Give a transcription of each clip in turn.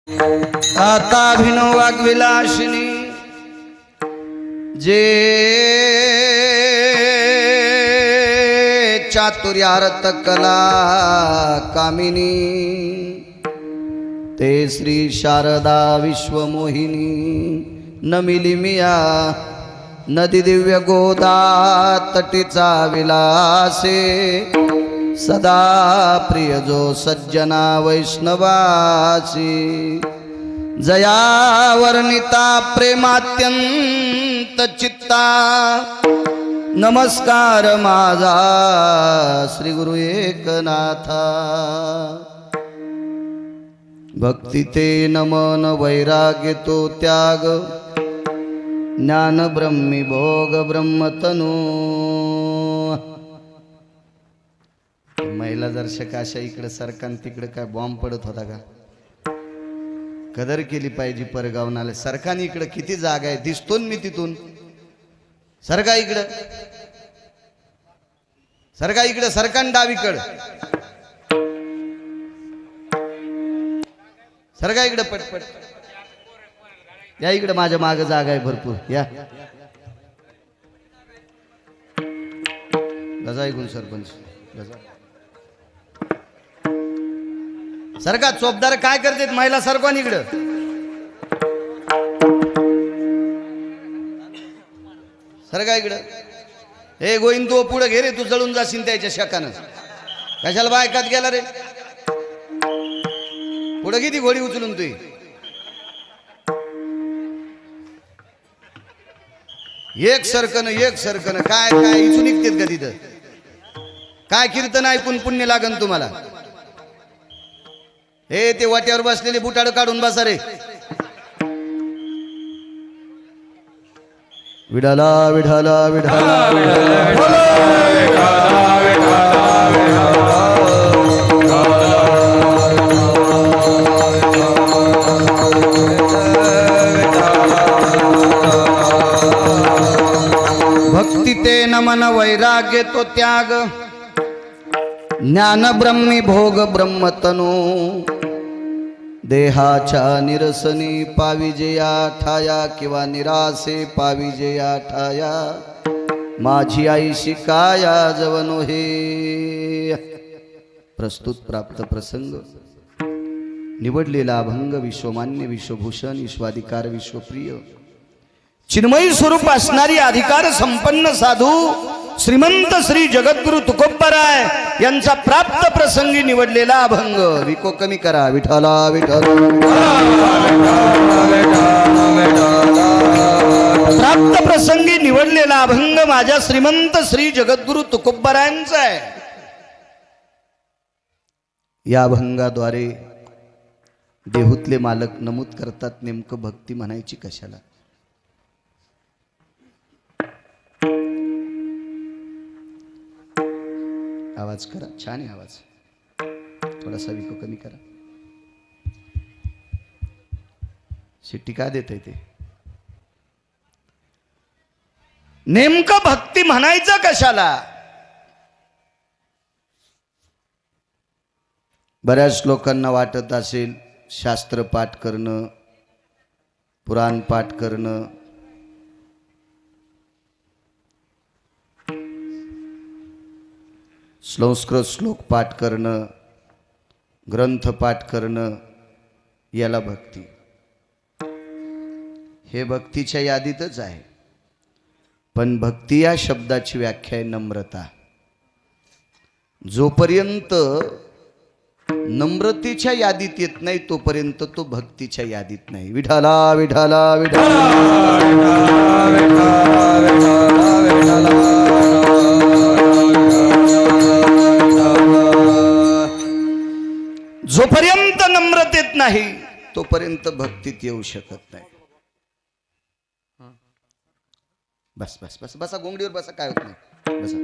ताताभिनो वाग्विलासिनी जे चातुर्यार्थ कला कामिनी ते श्री शारदा विश्वमोहिनी नमिली मिया नदी दिव्य गोदा तटीचा विलासे सदा प्रिय जो सज्जना वैष्णवासी जया वर्णिता प्रेमात्यंत चित्ता नमस्कार माझा श्री गुरु एकनाथा भक्ती ते नमन वैराग्य तो त्याग ज्ञान ब्रह्मी भोग ब्रह्मतनु महिला दर्शकाशा इकडे सरकार तिकडे काय बॉम्ब पडत होता का कदर केली पाहिजे परगावनाले सरकारने इकडे किती जागा आहे दिसतो मी तिथून सरका इकडे सरकार डावीकडे सरका इकडे पटपट या इकडे माझ्या मागे जागा आहे भरपूर या गजा ऐकून सरपंच गजा सरका चोपदार काय करतात महिला सरकवा इकडं सरका इकडं हे गोविंद तू पुढे घे रे तू जळून जाशील त्याच्या शकानं कशाला बायकात गेला रे पुढे किती घोडी उचलून तू एक सरकन काय काय इथून निघतेत का तिथं काय कीर्तन ऐकून पुण्य लागन तुम्हाला हे ते वाट्यावर बसलेले बुटाड काढून बसा रे विठाला विठाला विठाला भक्ती ते नमन वैराग्य तो त्याग ज्ञान ब्रह्मी भोग ब्रह्मतनु देहाच्या निरसनी पाविजया ठाया किंवा निरासे पाविजया ठाया माझी आई शिकाया जवनो हे प्रस्तुत प्राप्त प्रसंग निवडलेला अभंग विश्वमान्य विश्वभूषण विश्वाधिकार विश्वप्रिय चिन्मयी स्वरूप असणारी अधिकार संपन्न साधू श्रीमंत श्री जगद्गुरु तुकोबराय यांचा प्राप्त प्रसंगी निवडलेला अभंग विको कमी करा विठाला विठाला प्राप्त प्रसंगी निवडलेला अभंग माझ्या श्रीमंत श्री जगद्गुरु तुकोबरायांचा आहे या अभंगाद्वारे देहूतले मालक नमूद करतात नेमकं भक्ती म्हणायची कशाला आवाज करा छान आहे आवाज थोडासा विको कमी करा शिट्टी का देत आहे ते नेमकं भक्ती म्हणायचं कशाला बऱ्याच लोकांना वाटत असेल शास्त्र पाठ करणं पुराण पाठ करणं संस्कृत श्लोक पाठ करणं ग्रंथ पाठ करणं याला भक्ती हे भक्तीच्या यादीतच आहे पण भक्ती या शब्दाची व्याख्या आहे नम्रता जोपर्यंत नम्रतेच्या यादीत येत नाही तोपर्यंत तो भक्तीच्या यादीत नाही विठाला विठाला विठाला जोपर्यंत नम्रतेत नाही तोपर्यंत भक्तीत येऊ शकत नाही बस बस बस बसा गोंगडीवर बसा काय होत नाही बसा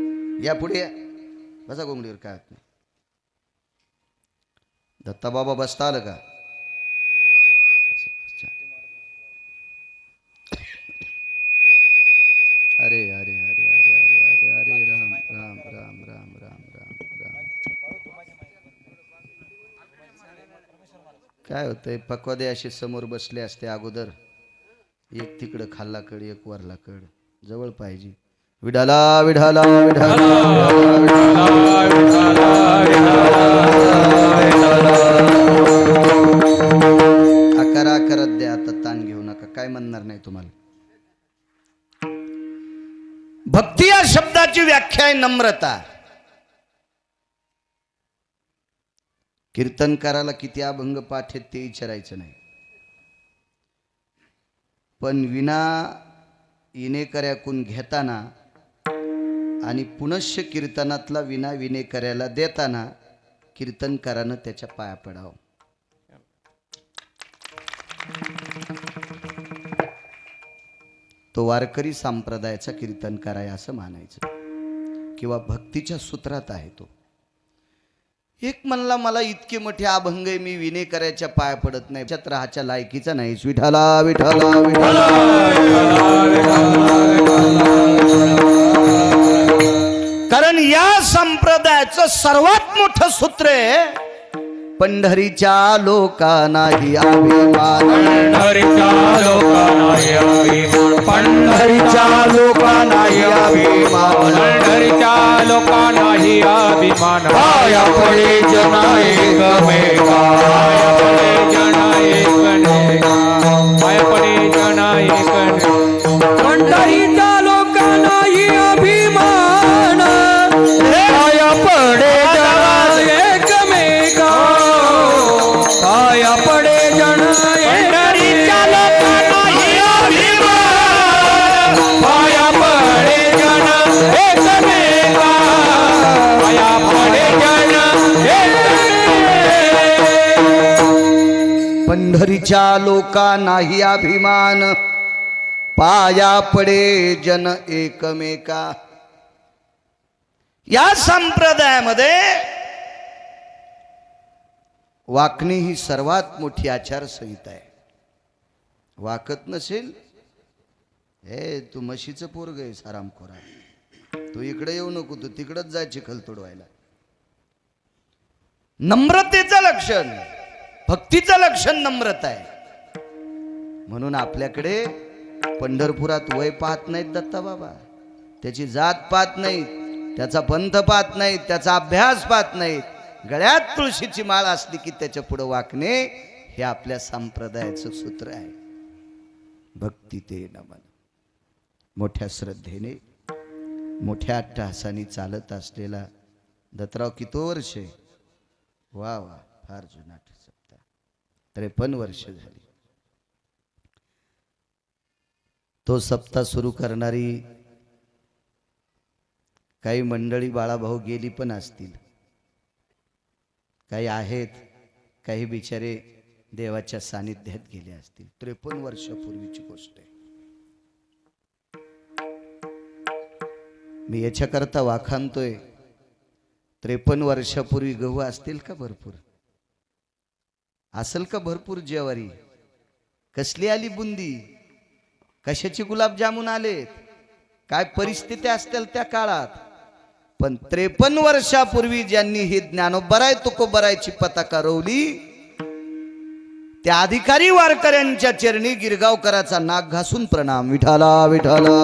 या पुढे या बसा गोंगडीवर काय होत नाही दत्ता बाबा बसता आलं का अरे अरे अरे अरे अरे अरे अरे राम राम राम राम राम राम राम काय होतंय पक्वादे असे समोर बसले असते अगोदर, एक तिकडं खाल्ला कड एक वरला कड जवळ पाहिजे. विठाला विठाला विठाला आकारा करत द्या. आता ताण घेऊ नका, काय म्हणणार नाही तुम्हाला. भक्ती या शब्दाची व्याख्या आहे नम्रता. कीर्तनकाराला किती अभंग पाठ आहेत ते विचारायचं नाही, पण विना विनेकऱ्याकून घेताना आणि पुनश्य कीर्तनातला विना विनेकऱ्याला देताना कीर्तनकारानं त्याच्या पाया पडावं. तो वारकरी संप्रदायाचा कीर्तनकार आहे असं मानायचं, किंवा भक्तीच्या सूत्रात आहे तो. एक म्हणला मला इतके मोठे अभंग आहे, मी विनेकऱ्याच्या पाया पडत नाही, त्याच्यात राहाच्या लायकीचा नाही. विठाला विठाला विठाला कारण या संप्रदायाचं सर्वात मोठं सूत्र आहे पंढरीच्या लोकांनाही अभिमान, पंढरीच्या लोकांनाही अभिमान, पंढरीच्या लोकांनाही अभिमान, पंढरीच्या लोकांनाही अभिमान. पाया पडे जना एकमेका, पाया पडे जना एकमेका, पाया पडे जना एकमेका. पंढरीच्या लोकांनाही अभिमान, पाया पडे जना एकमेका, पाया पडे जना. पंढरीच्या लोकांनाही अभिमान, पाया पडे जना एकमेका, पाया पडे जना एकमेका. पंढरीच्या लोकांनाही अभिमान, पाया पडे जन एकमेका. या संप्रदायामध्ये वाकणे ही सर्वात मोठी आचारसंहिता आहे. वाकत नसेल, हे तू म्हशीचं पोरग आहे सारामखोरा, तू इकडे येऊ नको, तू तिकडच जाय चिखल तोडवायला. नम्रतेचं लक्षण, भक्तीचं लक्षण नम्रता आहे. म्हणून आपल्याकडे पंढरपुरात वय पाहत नाहीत दत्ता बाबा, त्याची जात पाहत नाहीत, त्याचा पंथ पाहत नाहीत, त्याचा अभ्यास पाहत नाहीत. गळ्यात तुळशीची माळ असली की त्याच्या पुढे वाकणे हे आपल्या संप्रदायाचं सूत्र आहे. भक्ती ते नमन. मोठ्या श्रद्धेने मोठ्या अट्टहासाने चालत असलेला दत्तराव किती वर्ष आहे? वा वा, फार जुनाट सप्ताह, 53 वर्ष झाली. तो सप्ताह सुरू करणारी काही मंडळी बाळाभाऊ गेली पण असतील, काही आहेत, काही बिचारे देवाच्या सानिध्यात गेले असतील. 53 वर्षापूर्वीची गोष्ट आहे. मी याच्याकरता वाखाणतोय, 53 वर्षापूर्वी गहू असतील का भरपूर? असेल का भरपूर ज्वारी? कसली आली बुंदी? कशाची गुलाबजामुन आले? काय परिस्थिती असतील त्या काळात? पण 53 वर्षापूर्वी ज्यांनी ही ज्ञानोबराय तुकोबरायची पताका रोवली, त्या अधिकारी वारकऱ्यांच्या चरणी गिरगावकराचा नाक घासून प्रणाम. विठाला विठाला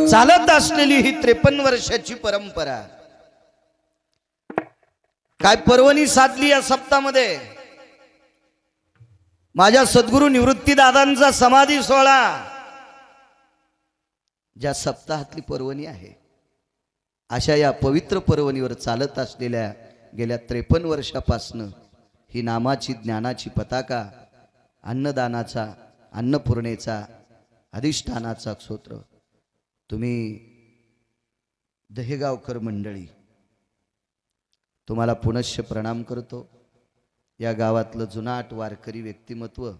चालत असलेली ही 53 वर्षाची परंपरा काय पर्वणी साधली या सप्ताहामध्ये. माझ्या सद्गुरू निवृत्ती दादांचा समाधी सोहळा ज्या सप्ताहातली पर्वणी आहे, अशा या पवित्र पर्वणीवर चालत असलेल्या गेल्या 53 वर्षापासनं ही नामाची ज्ञानाची पताका, अन्नदानाचा, अन्नपूर्णेचा, अधिष्ठानाचा स्तोत्र तुम्ही दहेगावकर मंडळी, तुम्हाला पुनश्च प्रणाम करतो. या गावातलं जुनाट वारकरी व्यक्तिमत्व,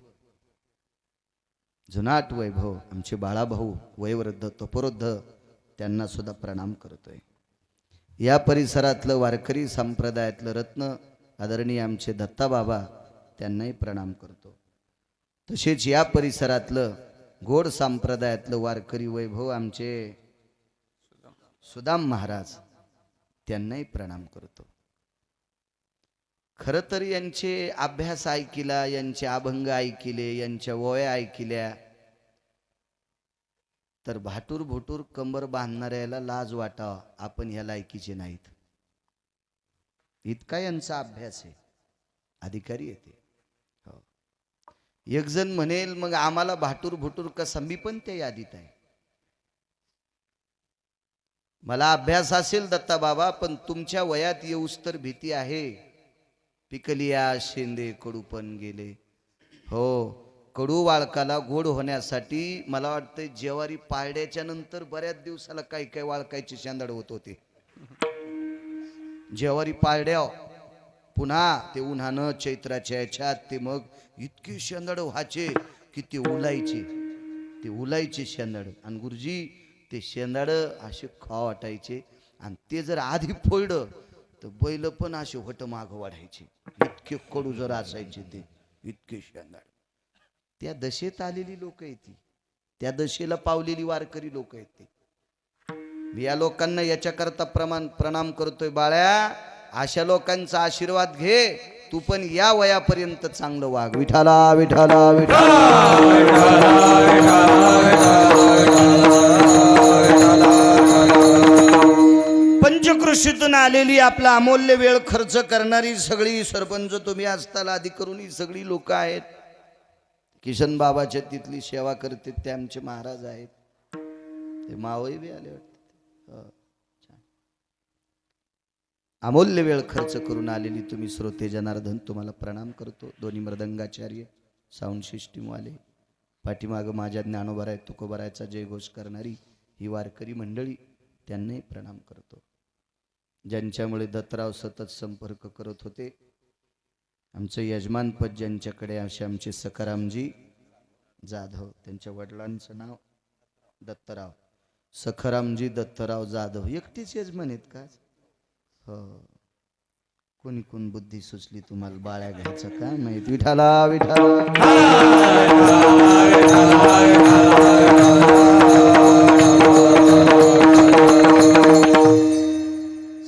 जुनाट वैभव आमचे बाळाभाऊ वयोवृद्ध तपोवृद्ध, त्यांना सुद्धा प्रणाम करतोय. या परिसरातलं वारकरी संप्रदायातलं रत्न आदरणीय आमचे दत्ता बाबा, त्यांनाही प्रणाम करतो. तसेच या परिसरातलं गोड संप्रदायातलं वारकरी वैभव आमचे सुदाम महाराज, त्यांनाही प्रणाम करतो. खरं तर यांचे अभ्यास ऐकिला, यांचे अभंग ऐकिले, यांच्या ओव्या ऐकिल्या तर भाटूर भुटूर कंबर बांधणाऱ्याला लाज वाटावा, आपण ह्या लायकीचे नाहीत. इतका यांचा अभ्यास आहे. अधिकारी येते. हो. एक जण म्हणेल मग आम्हाला भाटूर भुटूर कसा, मी पण त्या यादीत आहे. मला अभ्यास असेल दत्ता बाबा, पण तुमच्या वयात येऊस तर भीती आहे. पिकलिया शेंदे कडू पण गेले. हो, कडू वाळकाला गोड होण्यासाठी मला वाटतं जेवारी पारड्याच्या नंतर बऱ्याच दिवसाला काही काही वाळकायचे शेंदाड होत होते. जेवारी पारड्या पुन्हा ते उन्हानं चैत्राच्या याच्यात ते मग इतकी शेंदाड व्हायचे की ते उलायचे शेंदाड. आणि गुरुजी ते शेंदाड असे खा वाटायचे. आणि ते जर आधी फोडलं तर बैल पण असे होट माग वाढायचे. इतके कडू जर असायचे ते, इतके शेंदाड. त्या दशेत आलेली लोक आहेत ती, त्या दशेला पावलेली वारकरी लोक आहेत ते. मी या लोकांना याच्याकरता प्रणाम करतोय. बाळ्या, अशा लोकांचा आशीर्वाद घे. तू पण या वयापर्यंत चांगलं वाग. विठाला विठाला विठाला. पंचकृषीतून आलेली आपला अमूल्य वेळ खर्च करणारी सगळी सरपंच तुम्ही असताल, आधी करून ही सगळी लोक आहेत. किशन बाबाच्या तिथली सेवा करते ते आमचे महाराज आहेत. ते मावई बी आले वाटते. अमूल्य वेळ खर्च करून आलेली तुम्ही श्रोते जनार्दन, तुम्हाला प्रणाम करतो. दोन्ही मृदंगाचार्य, साऊंड सिस्टीम वाले, पाठीमाग माझ्या ज्ञानोबराय तुकोबरायचा जयघोष करणारी ही वारकरी मंडळी, त्यांनाही प्रणाम करतो. ज्यांच्यामुळे दत्तराव सतत संपर्क करत होते. आमचं यजमानपद ज्यांच्याकडे असे आमचे सखारामजी जाधव, त्यांच्या वडिलांचं नाव दत्तराव, सखारामजी दत्तराव जाधव. एकटेच यजमान आहेत का? हो. कोणी कोण बुद्धी सुचली तुम्हाला बाळ्या घ्यायचं काय माहित. विठाला विठाला.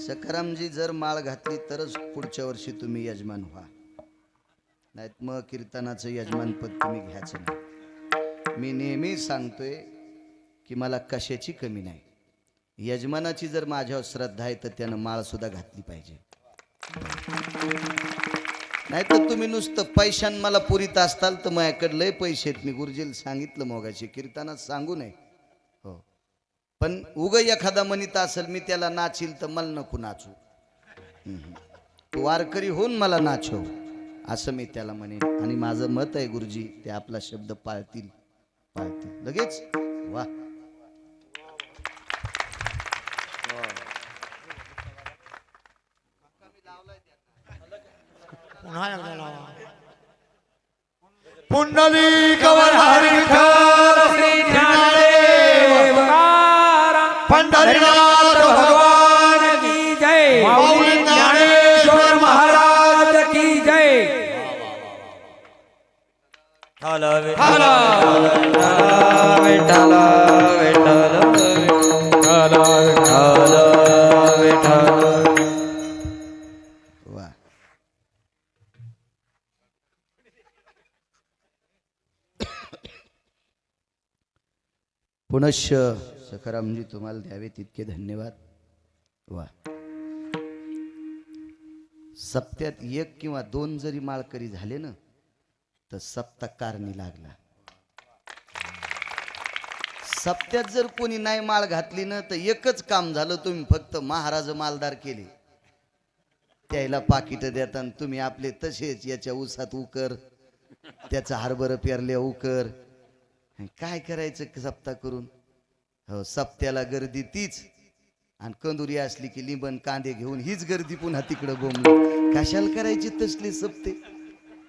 सखारामजी जर माळ घातली तरच पुढच्या वर्षी तुम्ही यजमान व्हा, नाहीत मग कीर्तनाचं यजमानपद तुम्ही घ्यायचं नाही. मी नेहमी सांगतोय की मला कशाची कमी नाही. यजमानाची जर माझ्यावर श्रद्धा आहे तर त्यानं माळ सुद्धा घातली पाहिजे. नाही तर तुम्ही नुसतं पैशान मला पुरीत असताल तर माझ्याकडे लय पैसे आहेत. मी गुरुजीला सांगितलं मोगाशी, कीर्तनात सांगू नये. हो, पण उग एखादा म्हणत असेल मी त्याला नाचील तर मला नको नाचू. तू वारकरी होऊन मला नाचव असं मी त्याला म्हणेन. आणि माझं मत आहे गुरुजी ते आपला शब्द पाळतील लगेच. वा, पुंडलिक वरहरी विठ्ठल श्री ज्ञानदेव पंढरीनाथ भगवान की जय. माऊली ज्ञानेश्वर महाराज की जय. वा. पुनश्च सखारामजी तुम्हाला द्यावे तितके धन्यवाद. वा. सप्त्यात एक किंवा दोन जरी माळकरी झाले ना तर सप्ताह कारणी लागला. सप्त्यात जर कोणी नाही माळ घातली ना तर एकच काम झालं. तुम्ही फक्त महाराज मालदार केले, त्याला पाकिट देताना तुम्ही आपले तसेच याच्या उसात उकर, त्याचा हरभर पेरल्या उकर. काय करायचं सप्ताह करून. हो, सप्त्याला गर्दी तीच, आणि कंदुरी असली की लिंबन कांदे घेऊन हीच गर्दी पुन्हा तिकडं बोंबली. कशाला करायची तसले सप्ते?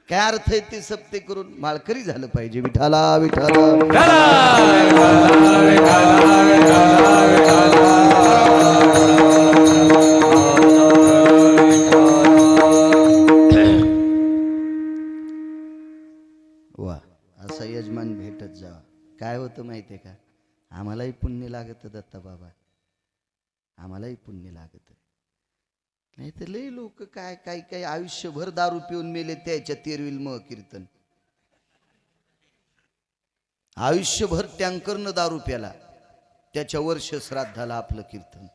काय अर्थ आहे ते सप्ते करून? माळकरी झालं पाहिजे. विठाला विठाला. वा, असा यजमान भेटत जावा. काय होतं माहिती आहे का? आम्हालाही पुण्य लागत दत्ता बाबा, आम्हालाही पुण्य लागत. नाही तर लय लोक काय काय काय आयुष्यभर दारू पिऊन मेले त्याच्या तेरविल मग कीर्तन. आयुष्यभर टँकरनं दारू प्याला त्याच्या वर्ष श्राद्धाला आपलं कीर्तन.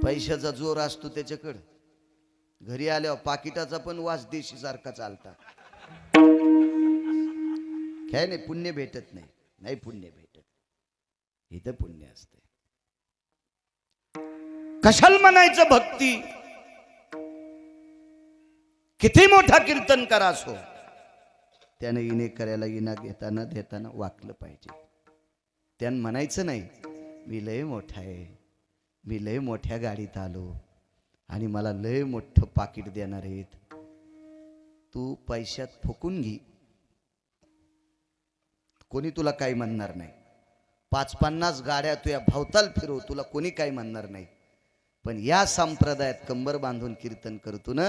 पैशाचा जोर असतो त्याच्याकडं. घरी आल्यावर पाकिटाचा पण वास देशी सारखा चालता. काय नाही पुण्य भेटत नाही. नाही पुण्य भेटत. इथं पुण्य असते. कशाला म्हणायचं भक्ती. किती मोठा कीर्तन करा असो त्याने इने करायला इना घेताना देताना वाकलं पाहिजे. त्यानं म्हणायचं नाही मी लय मोठा आहे, मी लय मोठ्या गाडीत आलो आणि मला लय मोठं पाकिट देणार आहेत. तू पैशात फुकून घे, कोणी तुला काही म्हणणार नाही. 50-50 गाड्या तुझ्या भवताल फिरव, तुला कोणी काही म्हणणार नाही. पण या संप्रदायात कंबर बांधून कीर्तन करतो ना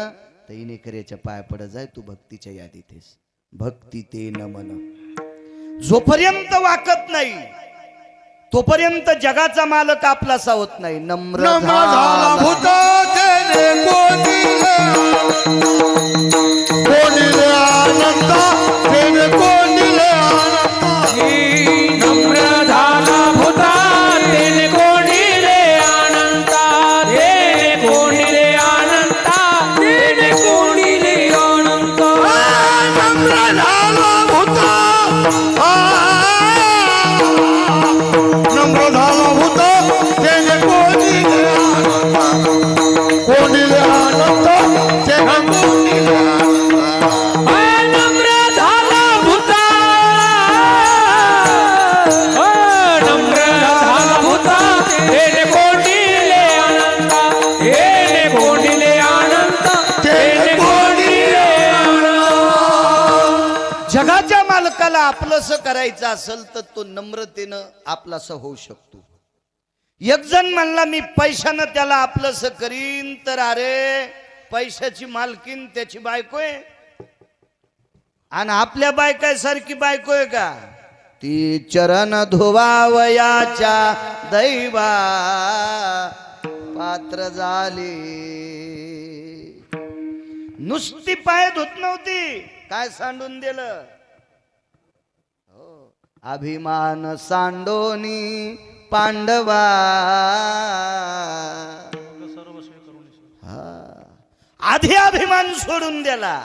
तर इनेकऱ्याच्या पाया पडत जाय. तू भक्तीच्या यादीत आहेस. भक्ती ते नमन. जोपर्यंत वाकत नाही तोपर्यंत जगाचा मालक आपलासा होत नाही. नम्र झाला भूत तेने कोणीले आनंद तेने कोणीले आनंद. नम्र झाला भूता तेने कोणीले आनंद. तेने कोणीले आनंद. तेने कोणीले आनंद. नम्र झाला भूत नम्र झाला भूत तेने कोणीले आनंद कोणीले आनंद तेने कोणीले आनंद. नम्र झाला भूता. नम्र झाला भूता तेने कोणीले आनंद. तेने कोणीले आनंद. तेने कोणीले आनंद. जगाच्या मालकाला आपलंस करायचं असेल तर तो नम्रतेनं आपलास होऊ शकतो. एक जण म्हणला मी पैशानं त्याला आपलंस करीन तर अरे पैशाची मालकीन त्याची बायको आहे आणि आपल्या बायकासारखी बायको आहे का. ती चरण धुवावयाच्या दैवा पात्र झाली. नुसती पाय धुत नव्हती, काय सांडून दिलं. अभिमान सांडोनी पांडवा. आधी अभिमान सोडून दिला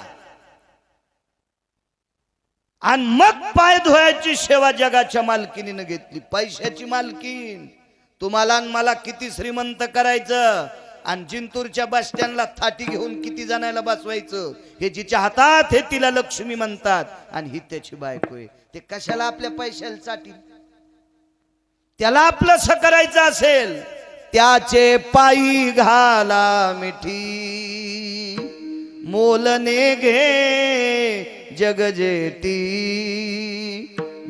आणि मग पाय धुवायची सेवा जगाच्या मालकीनीनं घेतली. पैशाची मालकीन. तुम्हाला आणि मला किती श्रीमंत करायचं आणि जिंतूरच्या बस स्टँडला थाटी घेऊन किती जणांना बसवायचं. हे जिच्या हातात हे तिला लक्ष्मी म्हणतात आणि ही त्याची बायको आहे. ते कशाला आपल्या पैशासाठी. त्याला आपलंस करायचं असेल त्याचे पायी घाला मिठी. मोलने घे जगजेटी.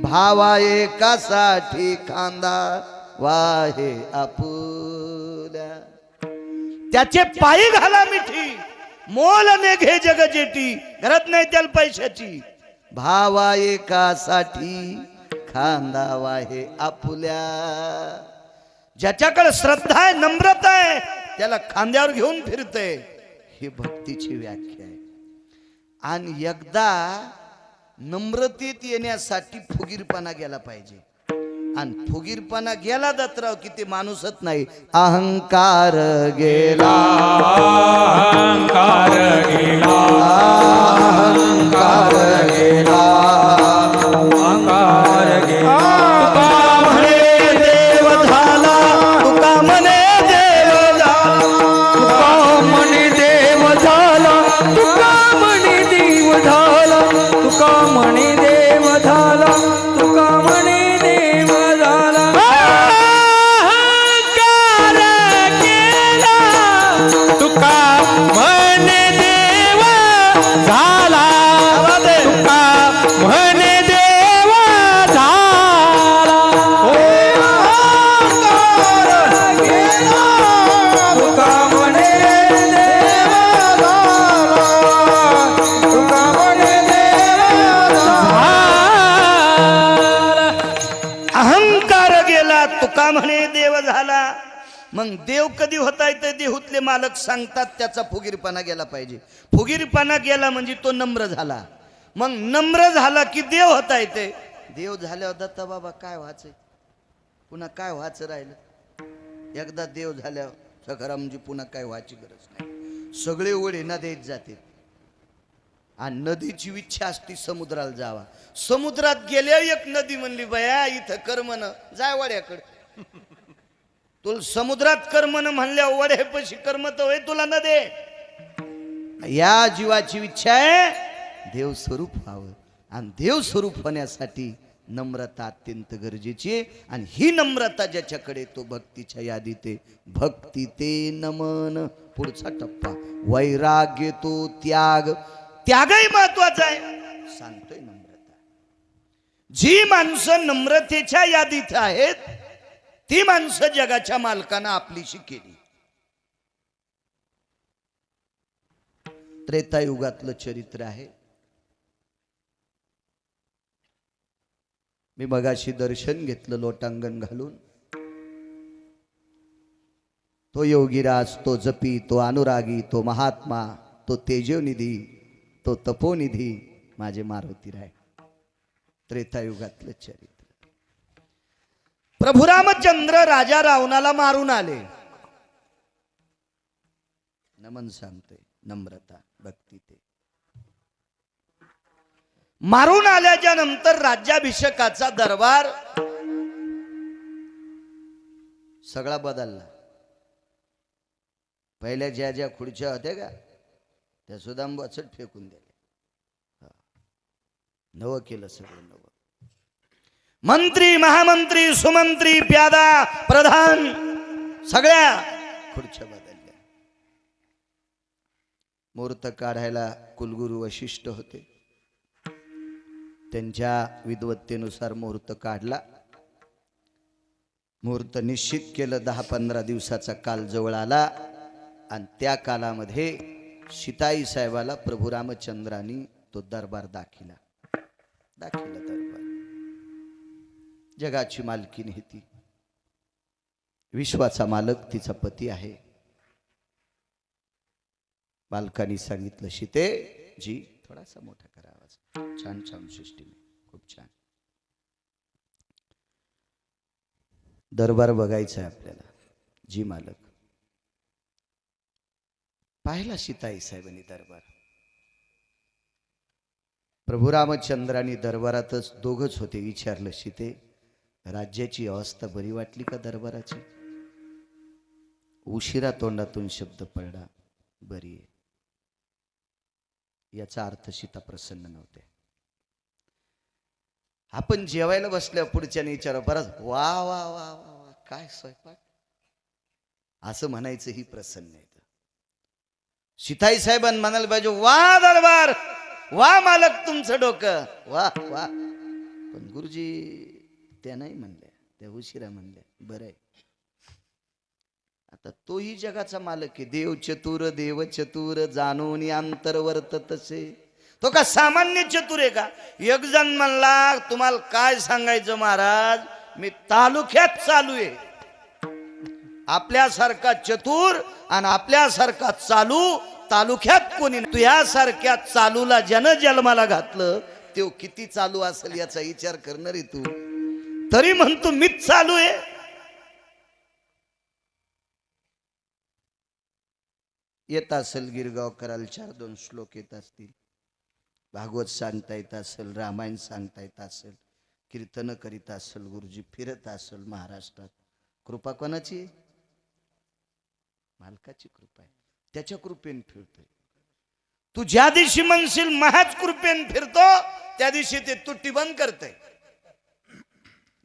भावा एकासाठी खांदा वाहे आपुल्या. त्याचे पायी घाला मिठी. मोलने घे जगजेटी. घरात नाही त्याला पैशाची. भावा एकासाठी खांदा वाहे आपुल्या. ज्याच्याकडे श्रद्धा आहे नम्रता आहे त्याला खांद्यावर घेऊन फिरते. ही भक्तीची व्याख्या आहे. आणि एकदा नम्रतेत येण्यासाठी फुगीरपणा गेला पाहिजे. आणि फुगीरपणा गेला दत्तराव की ते माणूसच नाही. अहंकार गेला. अहंकार गेला. अहंकार गेला. अहंकार गेला. तुका म्हणे देव झाला. तुका म्हणे देव झाला. तुका म्हणे देव झाला. तुका म्हणे देव झाला. तुका म्हणे देव झाला. तुका म्हणे देव झाला. अहंकार केला. मग देव कधी होता येते देहूतले मालक सांगतात त्याचा फुगीरपणा गेला पाहिजे. फुगीरपणा गेला म्हणजे तो नम्र झाला. मग नम्र झाला की देव होता येते. देव झाल्यावर दत्ता बाबा काय व्हायचंय, पुन्हा काय व्हायचं राहिलं. एकदा देव झाल्यावर सखारामजी पुन्हा काय व्हायची गरज नाही. सगळे ओढे नदीत जाते आणि नदीची इच्छा असती समुद्राला जावा. समुद्रात गेल्या एक नदी म्हणली बया इथं कर्मन जाय वड्याकडे. तुला समुद्रात कर्मन म्हणल्या वड्यापाशी कर्मत होय तुला न दे. या जीवाची इच्छा आहे देव स्वरूप व्हावं आणि देव स्वरूप होण्यासाठी नम्रता अत्यंत गरजेची आहे. आणि ही नम्रता ज्याच्याकडे तो भक्तीच्या यादीत आहे. भक्ती ते नमन. पुढचा टप्पा वैराग्य तो त्याग. त्यागही महत्वाचा आहे. सांगतोय नम्रता. जी माणसं नम्रतेच्या यादीत आहेत ती माणसं जगाच्या मालकानं आपलीशी केली. त्रेतायुगातलं चरित्र आहे. मी मगाशी दर्शन घेतलं लोटांगण घालून. तो योगीराज, तो जपी, तो अनुरागी, तो महात्मा, तो तेजोनिधी, तो तपोनिधी माझे मारुतीराय. त्रेतायुगातलं चरित्र. प्रभू रामचंद्र राजा रावणाला मारून आले. नमन सांगतोय नम्रता भक्ती ते. मारून आल्याच्या नंतर राज्याभिषेकाचा दरबार सगळा बदलला. पहिल्या ज्या ज्या खुर्च्या होत्या का त्या सुद्धा बचट फेकून दिल्या. नवं केलं सगळं नवं. मंत्री, महामंत्री, सुमंत्री, प्यादा, प्रधान सगळ्या खुर्च्या बदलल्या. मुहूर्त काढायला कुलगुरू वशिष्ठ होते. त्यांच्या विद्वत्तेनुसार मुहूर्त काढला. मुहूर्त निश्चित केलं. 10-15 दिवसाचा काल जवळ आला आणि त्या कालामध्ये सीताई साहेबाला प्रभू रामचंद्रांनी तो दरबार दाखिला. दरबार. जगाची मालकीण आहे ती. विश्वाचा मालक तिचा पती आहे. मालकाने सांगितलं सीते जी थोडासा मोठा करा आवाज. छान छान सृष्टीने खूप छान. दरबार बघायचा आहे आपल्याला. जी मालक पाहिला सीताई साहेबांनी दरबार. प्रभू रामचंद्रांनी दरबारातच दोघच होते. विचारलं सीते राज्याची अवस्था बरी वाटली का दरबाराची. उशिरा तोंडातून शब्द पडला बरी आहे. याचा अर्थ सीता प्रसन्न नव्हते. आपण जेवायला बसल्या पुढच्याने विचारा बराच वा वा वा वा वा काय स्वयंपाक असं म्हणायचं ही प्रसन्न आहे. सीताई साहेबांनी म्हणायला पाहिजे वा दरबार वा मालक तुमचं डोकं वा वा. पण गुरुजी त्या नाही म्हणल्या, त्या उशिरा म्हणल्या. बरं आहे. आता तोही जगाचा मालक आहे. देव चतुर देव चतुर जाणून अंतर वर्ततसे. तो का सामान्य चतुर आहे का. एक जण म्हणला तुम्हाला काय सांगायचं महाराज मी तालुक्यात चालू आहे. आपल्यासारखा चतुर आणि आपल्यासारखा चालू तालुक्यात कोणी. तुझ्यासारख्या चालूला ज्यानं जन्माला घातलं तो किती चालू असेल याचा विचार करणार आहे तू. तरी म्हणतो मीच चालू आहे. येत असेल गिरगावकराला 4-2 श्लोक येत असतील. भागवत सांगता येत असेल, रामायण सांगता येत असेल, कीर्तन करीत असेल, गुरुजी फिरत असेल महाराष्ट्रात. कृपा कोणाची. मालकाची कृपा आहे. त्याच्या कृपेने फिरतोय. तू ज्या दिवशी म्हणशील महाच कृपेने फिरतो त्या दिवशी ते तुट्टी बंद करते.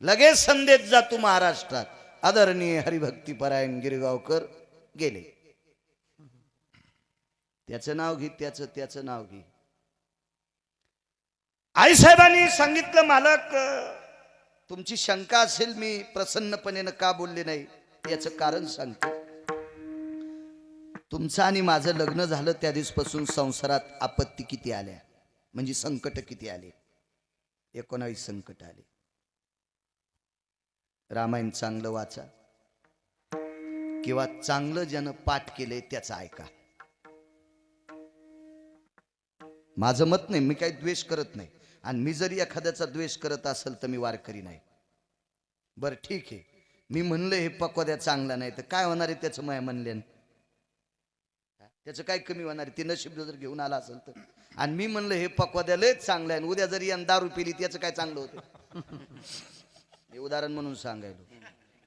लगेच संदेश जातो महाराष्ट्रात. आदरणीय हरिभक्तीपरायण गिरगावकर गेले. त्याचं नाव घे, त्याचं नाव घे. आईसाहेबांनी सांगितलं मालक तुमची शंका असेल मी प्रसन्नपणे का बोलले नाही याचं कारण सांगतो. तुमचं आणि माझं लग्न झालं त्या दिवसपासून संसारात आपत्ती किती आल्या म्हणजे संकट किती आले. 19 संकट आले. रामायण चांगलं वाचा. किंवा चांगलं ज्यानं पाठ केलंय त्याचं ऐका. माझं मत नाही, मी काही द्वेष करत नाही, आणि मी जरी एखाद्याचा द्वेष करत असेल तर मी वारकरी नाही. बरं ठीक आहे, मी म्हणलं हे पक्वाद्या चांगला नाही तर काय होणार आहे त्याचं? माय म्हणल्यान त्याचं काय कमी होणार आहे? ते नशीब जर घेऊन आला असेल तर. आणि मी म्हणलं हे पक्वाद्या लयच चांगलं आहे, उद्या जरी यानं दारू पिली त्याचं काय चांगलं होतं? हे उदाहरण म्हणून सांगायलो.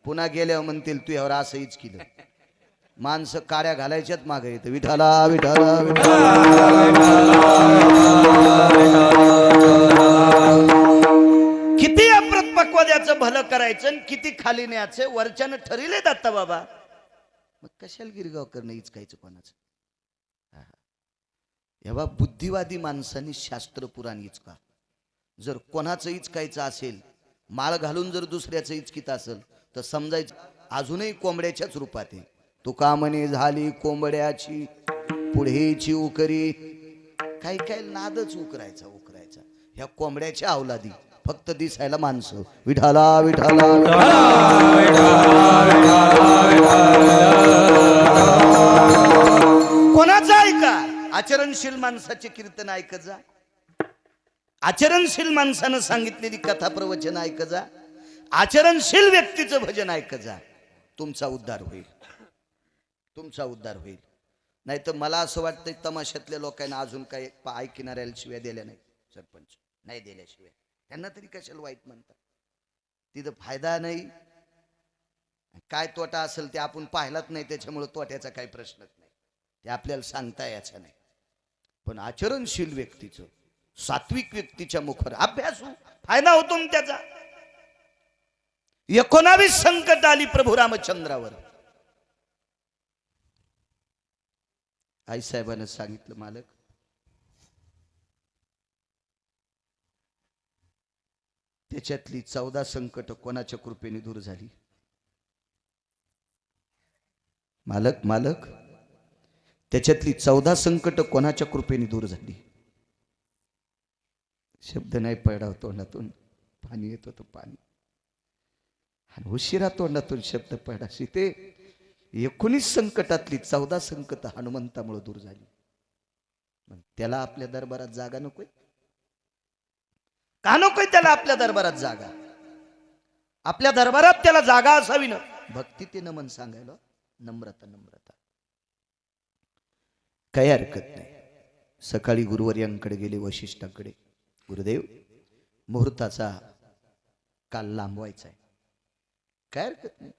पुन्हा गेल्यावर म्हणतील तू यावर असंच केलं. माणसं काड्या घालायच्यात मागे येतं. विठाला विठाला विठाला. किती अप्रत पक्वाद्याचं भलं करायचं आणि किती खाली न्यायचं वरच्यानं ठरिले दत्ता बाबा. मग कशाला गिरगाव करणं इचकायचं कोणाचं? एव्हा बुद्धिवादी माणसांनी शास्त्र पुराण इचका. जर कोणाचं इचकायचं असेल, माळ घालून जर दुसऱ्याचं इचकीत असेल तर समजायचं अजूनही कोंबड्याच्याच रूपात आहे. तुका म्हणे झाली कोंबड्याची पुढेची उकरी. काही काही नादच उकरायचा. ह्या कोंबड्याच्या अवलादी फक्त दिसायला माणसं. विठाला विठाला कोणाचं ऐका? आचरणशील माणसाचे कीर्तन ऐकत जा. आचरणशील माणसानं सांगितलेली कथा प्रवचन ऐकत जा. आचरणशील व्यक्तीचं भजन ऐकत जा. तुमचा उद्धार होईल. नाही तर मला असं वाटतं तमाशातल्या लोकांना अजून काही पाय किनाऱ्याला शिव्या दिल्या नाही. सरपंच नाही दिल्याशिवाय त्यांना तरी कशाला वाईट म्हणतात? तिथं फायदा नाही, काय तोटा असेल ते आपण पाहिलाच नाही, त्याच्यामुळे तोट्याचा काही प्रश्नच नाही. ते आपल्याला सांगता यायचं नाही. पण आचरणशील व्यक्तीचं, सात्विक व्यक्तीच्या मुखावर अभ्यास फायदा होतो ना त्याचा. 19 संकट आली प्रभू रामचंद्रावर. आईसाहेबांना सांगितलं, मालक त्याच्यातली 14 संकट कोणाच्या कृपेने दूर झाली? मालक त्याच्यातली 14 संकट कोणाच्या कृपेने दूर झाली? शब्द नाही पडला तोंडातून, पाणी येत होतं पाणी. आणि उशिरा तोंडातून शब्द पडाशी ते 19 संकटातली 14 संकट हनुमंतामुळे दूर झाली. मग त्याला आपल्या दरबारात जागा नकोय का? नकोय त्याला आपल्या दरबारात जागा? आपल्या दरबारात त्याला जागा असावी ना. भक्ती ते नमन सांगायला, नम्रता काही हरकत नाही. सकाळी गुरुवर्यांकडे गेले, वशिष्ठांकडे. गुरुदेव, मुहूर्ताचा काल लांबवायचा आहे. काय हरकत नाही,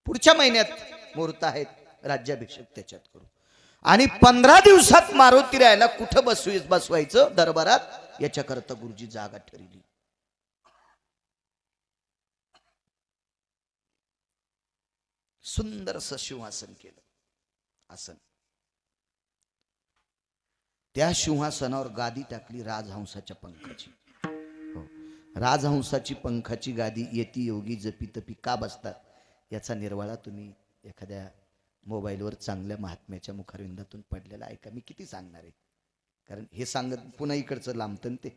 पुढच्या महिन्यात मुहूर्त आहेत, राज्याभिषेक त्याच्यात करू. आणि 15 दिवसात मारुती राहायला कुठं बसवायचं दरबारात, याच्याकरता गुरुजी जागा ठरली. सुंदर सिंहासन केलं. आसन, त्या सिंहासनावर गादी टाकली राजहंसाच्या पंखाची. हो, राजहंसाची पंखाची गादी. येती योगी जपी तपी का बसतात याचा निर्वाळा तुम्ही एखाद्या मोबाईलवर चांगल्या महात्म्याच्या मुखारविंदातून पडलेला ऐका. मी किती सांगणार आहे, कारण हे सांगत पुन्हा इकडचं लांबतं ते.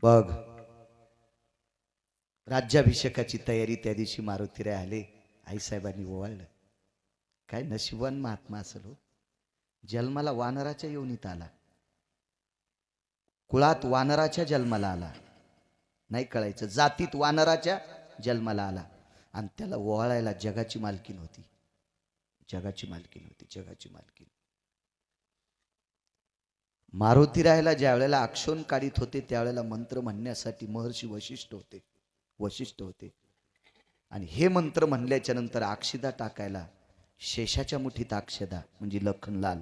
बघ, राज्याभिषेकाची तयारी त्या दिवशी मारुतीराय आले. आईसाहेबांनी ओवाळलं. काय नशिबवान महात्मा असेल हो. जन्माला वानराच्या योनीत आला, कुळात वानराच्या जन्माला आला, नाही कळायचं, जातीत वानराच्या जन्माला आला. आणि त्याला ओवाळायला जगाची मालकीन होती. मारुतीरायला ज्या वेळेला आक्षोण काढीत होते त्यावेळेला मंत्र म्हणण्यासाठी महर्षी वशिष्ठ होते. आणि हे मंत्र म्हणल्याच्या नंतर अक्षिदा टाकायला शेषाच्या मुठीत अक्षदा म्हणजे लखनलाल,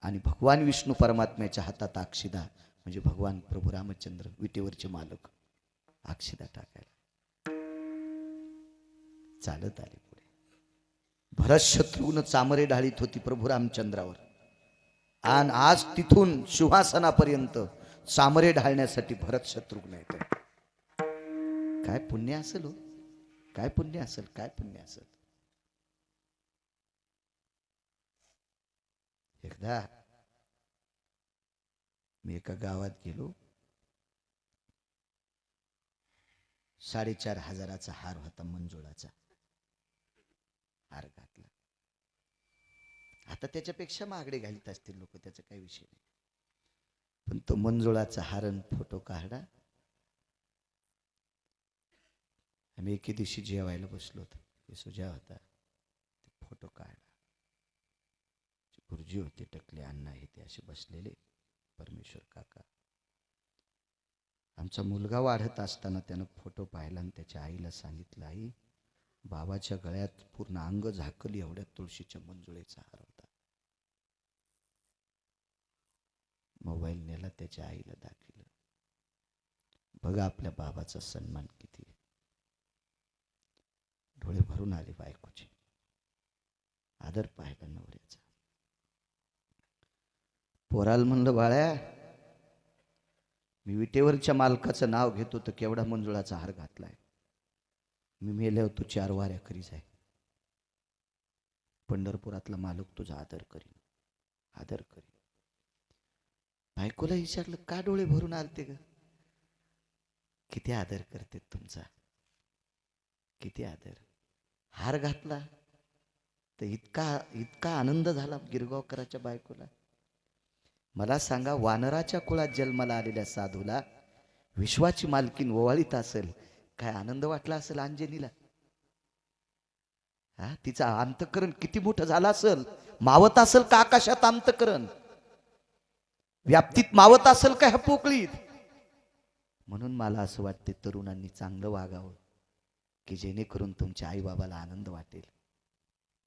आणि भगवान विष्णू परमात्म्याच्या हातात अक्षिदा म्हणजे भगवान प्रभू रामचंद्र विटेवरचे मालक. अक्षिदा टाकायला चालत आले पुढे. भरत शत्रुघ्न चामरे ढाळीत होती प्रभू रामचंद्रावर. आणि आज तिथून सिंहासनापर्यंत चामरे ढाळण्यासाठी भरत शत्रुघ्न येतात. काय पुण्य असेल हो, काय पुण्य असेल. एकदा मी एका गावात गेलो. 4,500चा हार होता, मंजुळाचा हार घातला. आता त्याच्यापेक्षा महागडे घालीत असतील लोक, त्याचा काही विषय नाही. पण तो मंजुळाचा हारण फोटो काढा. आम्ही एके दिवशी जेवायला बसलो होतो, सुजा होता, फोटो काढला. गुरुजी होते, टकले अण्णा हे ते असे बसलेले, परमेश्वर काका. आमचा मुलगा वाढत असताना त्यानं फोटो पाहिला आणि त्याच्या आईला सांगितलं, आई बाबाच्या गळ्यात पूर्ण अंग झाकल एवढ्या तुळशीच्या मंजुळेचा हार होता. मोबाईल नेला, त्याच्या आईला दाखवलं. बघा आपल्या बाबाचा सन्मान किती. डोळे भरून आले बायकोचे. आदर पाहिला नवऱ्याचा. पोराला म्हणलं, बाळ्या मी विटेवरच्या मालकाचं नाव घेतो तर केवढा मंजुळाचा हार घातलाय. मी मेल्यावर तू 4 वाऱ्या करीच आहे. पंढरपुरातला मालक तुझा आदर करीन, आदर करीन. बायकोला विचारलं, का डोळे भरून आलते ग? किती आदर करते तुमचा, किती आदर. हार घातला तर इतका आनंद झाला गिरगावकराच्या बायकोला. मला सांगा, वानराच्या कुळात जन्माला आलेल्या साधूला विश्वाची मालकीन ओवाळीत असेल, काय आनंद वाटला असेल अंजनीला. हा, तिचा अंतःकरण किती मोठं झालं असेल. मावत असेल का आकाशात अंतःकरण, व्याप्तीत मावत असेल का ह्या पोकळीत. म्हणून मला असं वाटते तरुणांनी चांगलं वागावं, की जेणेकरून तुमच्या आई बाबाला आनंद वाटेल.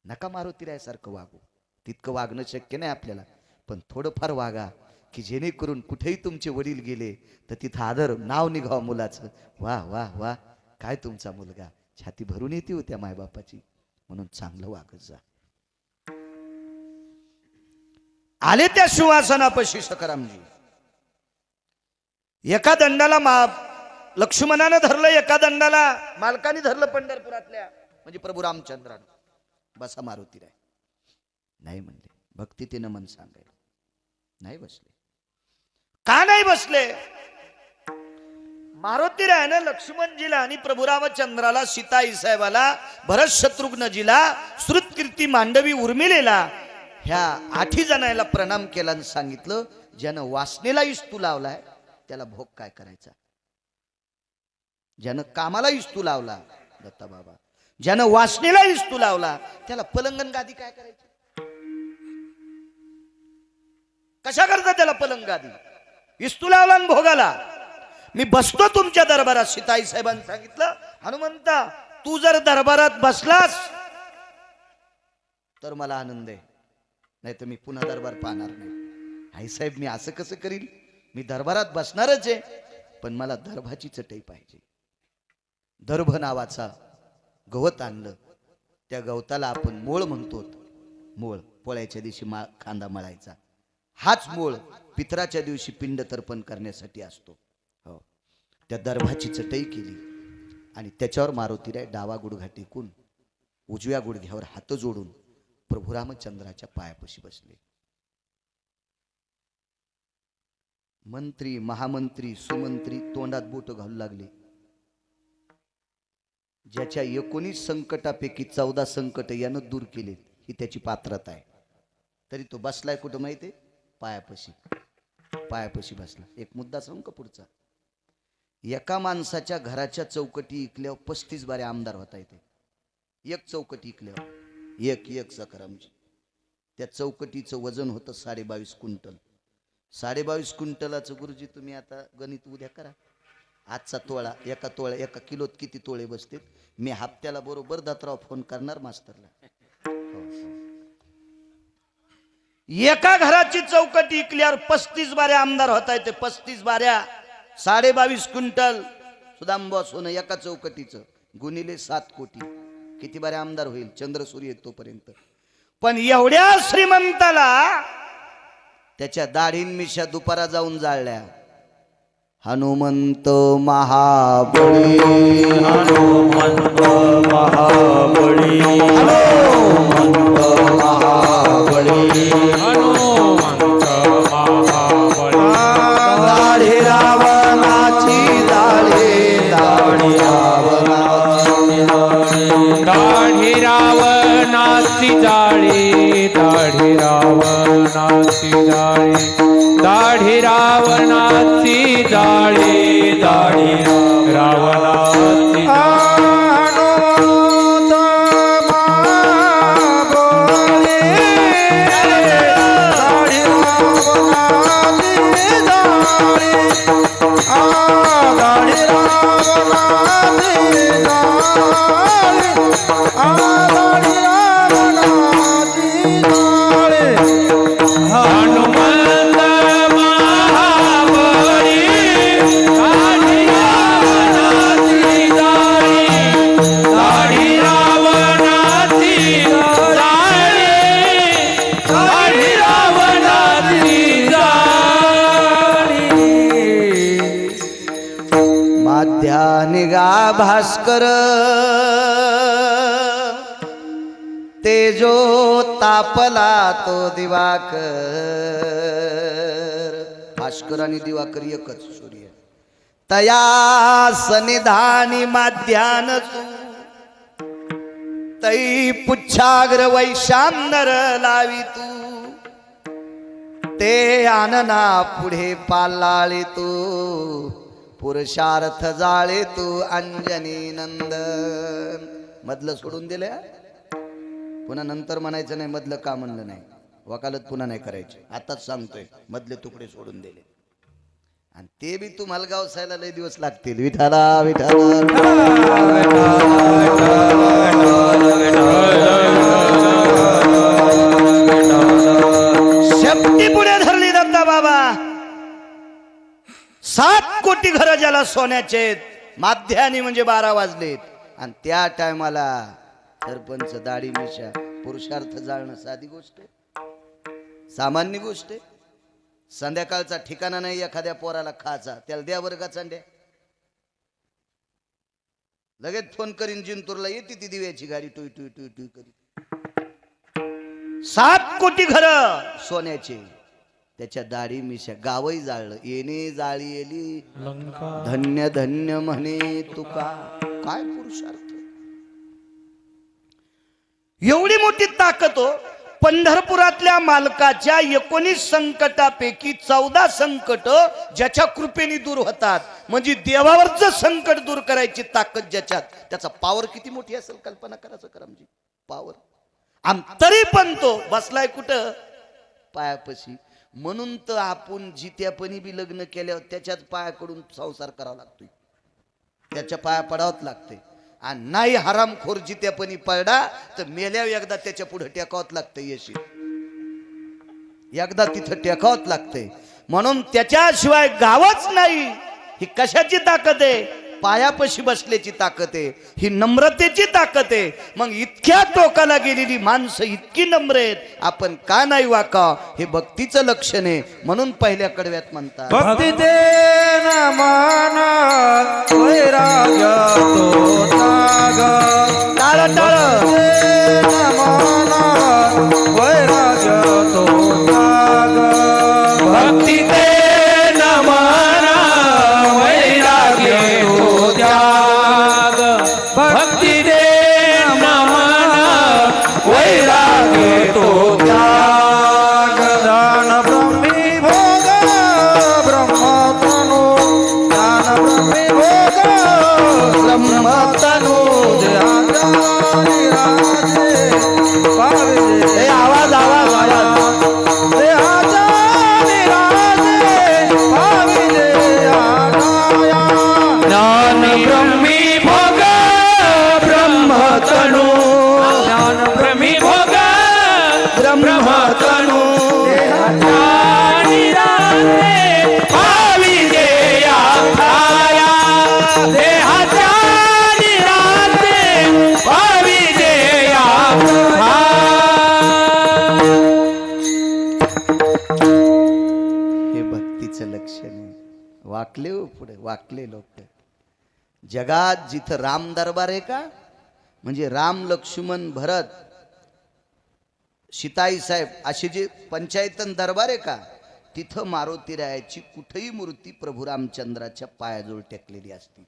नका मारुतीरायासारखं वागू, तितकं वागणं शक्य नाही आपल्याला, पण थोडंफार वागा, की जेणेकरून कुठेही तुमचे वडील गेले तर तिथं आदर, नाव निघावं मुलाचं. वा वा वा, काय तुमचा मुलगा, छाती भरून येते होत्या मायबापाची. म्हणून चांगलं वागत जा. आले त्या सिंहासनापाशी सखारामजी. एका दंडाला लक्ष्मणानं धरलं, एका दंडाला मालकाने धरलं पंढरपुरातल्या, म्हणजे प्रभू रामचंद्रानं. बसा मारुतीराय. नाही म्हणले, भक्तीतीनं मन सांगायला नाही बसले. का नाही बसले? मारुतीरायानं लक्ष्मणजीला आणि प्रभू रामचंद्राला, सीताई साहेबाला, भरत शत्रुघ्नजीला, श्रुतकीर्ती मांडवी उर्मिलेला, ह्या 8 जणांना प्रणाम केला आणि सांगितलं, ज्यानं वासनेला इस्तू लावलाय त्याला भोग काय करायचा. ज्यानं कामाला इस्तू लावला दत्ता बाबा, ज्यानं वासनेला इस्तू लावला त्याला पलंगन गादी काय करायची. कशा करता त्याला पलंग गादी? इस्तू लावला आणि भोगाला. मी बसतो तुमच्या दरबारात. सीताई साहेबांनी सांगितलं, हनुमंता तू जर दरबारात बसलास तर मला आनंद आहे, नाही तर मी पुन्हा दरबार पाहणार नाही. आई साहेब मी असं कसं करील, मी दरबारात बसणारच आहे, पण मला दर्भाची चटई पाहिजे. दर्भ नावाचा गवत आणलं, त्या गवताला आपण मोळ म्हणतो. मोळ पोळ्याच्या दिवशी खांदा मळायचा. हाच मूळ पितराच्या दिवशी पिंड तर्पण करण्यासाठी असतो. हो, त्या दर्भाची चटई केली आणि त्याच्यावर मारुतीराय डावा गुडघा टेकून उजव्या गुडघ्यावर हात जोडून प्रभू रामचंद्राच्या पायापाशी बसले. मंत्री, महामंत्री, सुमंत्री तोंडात बोट घालू लागले. ज्याच्या 19 संकटापैकी 14 संकट यानं दूर केले, ही त्याची पात्रता आहे. तरी तो बसलाय कुठं माहितीये? पायापाशी. पायापाशी बसला. एक मुद्दा सांगू का पुढचा? एका माणसाच्या घराच्या चौकटी इकल्यावर 35 बारे आमदार होता येते. एक चौकटी इकल्यावर एक सखारामजी. त्या चौकटीचं वजन होतं 22.5 क्विंटल. 22.5 क्विंटलाचं गुरुजी तुम्ही आता गणित उद्या करा. आजचा तोळा, एका किलोत किती तोळे बसते? मी हप्त्याला बरोबर दत्तराव फोन करणार मास्तरला. एका घराची चौकटी इकल्यावर 35 बाऱ्या आमदार होता येते. 35 बाऱ्या 22.5 क्विंटल सुदांबा सोनं एका चौकटीचं, गुणिले 7 कोटी. किती बारे आमदार होईल? चंद्र सूर्य तोपर्यंत. पण एवढ्या श्रीमंताला त्याच्या दाढीन मिशा दुपारा जाऊन जाळल्या. हनुमंत महाबळी, हनुमंत महाबळी, हनुमंत महाबळी, हनुमंत महाबळी. दाढी रावणाची दाढी, दाढी दाढी रावणाची जाळी दाढी रावणाची जाळी दाढी रावणाची जाळी दाढी रावणाची हनुमंत महाबळी दाढी रावणाची जाळी दाढी रावणाची जाळी दाढी रावणाची जाळी माध्या निगा भास्कर तेजो तापला तो दिवाकर. भास्कर आणि दिवाकर एकच सूर्य. तया सनिधानी माध्यान तू तै पुच्छाग्र वैशांदर लावी तू ते आनना पुढे पालाळे तू पुरुषार्थ जाळे तू अंजनी नंदन. मधलं सोडून दिले पुन्हा नंतर म्हणायचं नाही मधलं का म्हणलं नाही. वकालत पुन्हा नाही करायची. आताच सांगतोय मधले तुकडे सोडून दिले आणि ते बी तुम्हाला गावसायला लय दिवस लागतील. विठाला विठाला शेपटी पुढे धरली दत्ता बाबा. 7 कोटी घर ज्याला सोन्याचे माध्यानी म्हणजे 12 वाजलेत आणि त्या टायमाला सरपंच दाढी मिशा पुरुषार्थ जाळणं साधी गोष्ट आहे, सामान्य गोष्ट आहे. संध्याकाळचा ठिकाणा नाही एखाद्या पोराला खायचा त्याला द्या बरं का चांड्या. लगेच फोन करीन जिंतूरला येते ती दिव्याची गाडी टुई टुई टुई टुई करी. 7 कोटी घर सोन्याचे त्याच्या दाढी मिशा गावही जाळलं. येणे जाळी येली धन्य धन्य म्हणे तुका. काय पुरुषार्थ एवढी मोठी ताकद हो. पंढरपुरातल्या मालकाच्या 19 संकटापैकी 14 संकट ज्याच्या कृपेने दूर होतात. म्हणजे देवावरचं संकट दूर करायची ताकद ज्याच्यात त्याचा पावर किती मोठी असेल कल्पना करायचं करमजी. पावर तरी पण तो बसलाय कुठं पायापाशी. म्हणून तर आपण जित्यापणी बी लग्न केल्यावर त्याच्याच पायाकडून संसार करावा लागतोय, त्याच्या पाया पडावंच लागते. आणि नाही हरामखोर जित्यापणी पडला तर मेल्यावर एकदा त्याच्या पुढे टेकावत लागतं. यशी एकदा तिथं टेकावत लागते. म्हणून त्याच्याशिवाय गावच नाही. ही कशाची ताकद आहे? पायापाशी बसल्याची ताकद आहे. ही नम्रतेची ताकद आहे. मग इतक्या टोकाला गेलेली माणसं इतकी नम्र आहेत, आपण का नाही वाका? हे भक्तीचं लक्षण आहे. म्हणून पहिल्या कडव्यात म्हणतात भक्ती देन माना वैराग्य तो त्याग टाळ टाळ माना वैराग्य तो त्याग भक्ती देन माना वैराग्य तो त्याग भक्ती देन माना वैराग्य तो त्याग दान ब्रह्मी भोग ब्रह्मतनु दान ब्रह्मी भोग ब्रह्मतनु देहाचारी राजे पावे आवाज आवाज आवाज देहाचारी राजे पावे देहाया ज्ञान ब्रह्मी भोग ब्रह्मतनु ज्ञान ब्रह्मी भोग ब्रह्मतनु देहाचारी राजे पावे देहाया देहाचारी राजे पावे देहाया. हे भक्तीचं लक्षण आहे. वाकले हो पुढे वाकले लोक. जगात जिथं राम दरबार आहे का म्हणजे राम लक्ष्मण भरत सीताई साहेब असे जे पंचायतन दरबार आहे का तिथं मारुती रायाची कुठेही मूर्ती प्रभू रामचंद्राच्या पायाजवळ टेकलेली असते.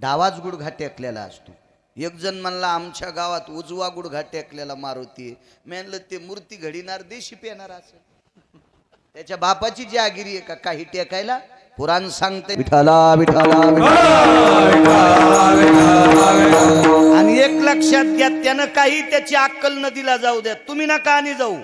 डावाच गुडघा टेकलेला असतो. एक जण म्हणला आमच्या गावात उजवा गुडघा टेकलेला मारुती आहे. मी म्हणलं ते मूर्ती घडीनार देशी पेणार असेल, त्याच्या बापाची जागिरी आहे का काही टेकायला? पुराण सांगते विठाला विठाला आणि एक लक्षात घ्या, त्यानं काही त्याची अक्कल नदीला जाऊ द्या, तुम्ही नका आणि जाऊ.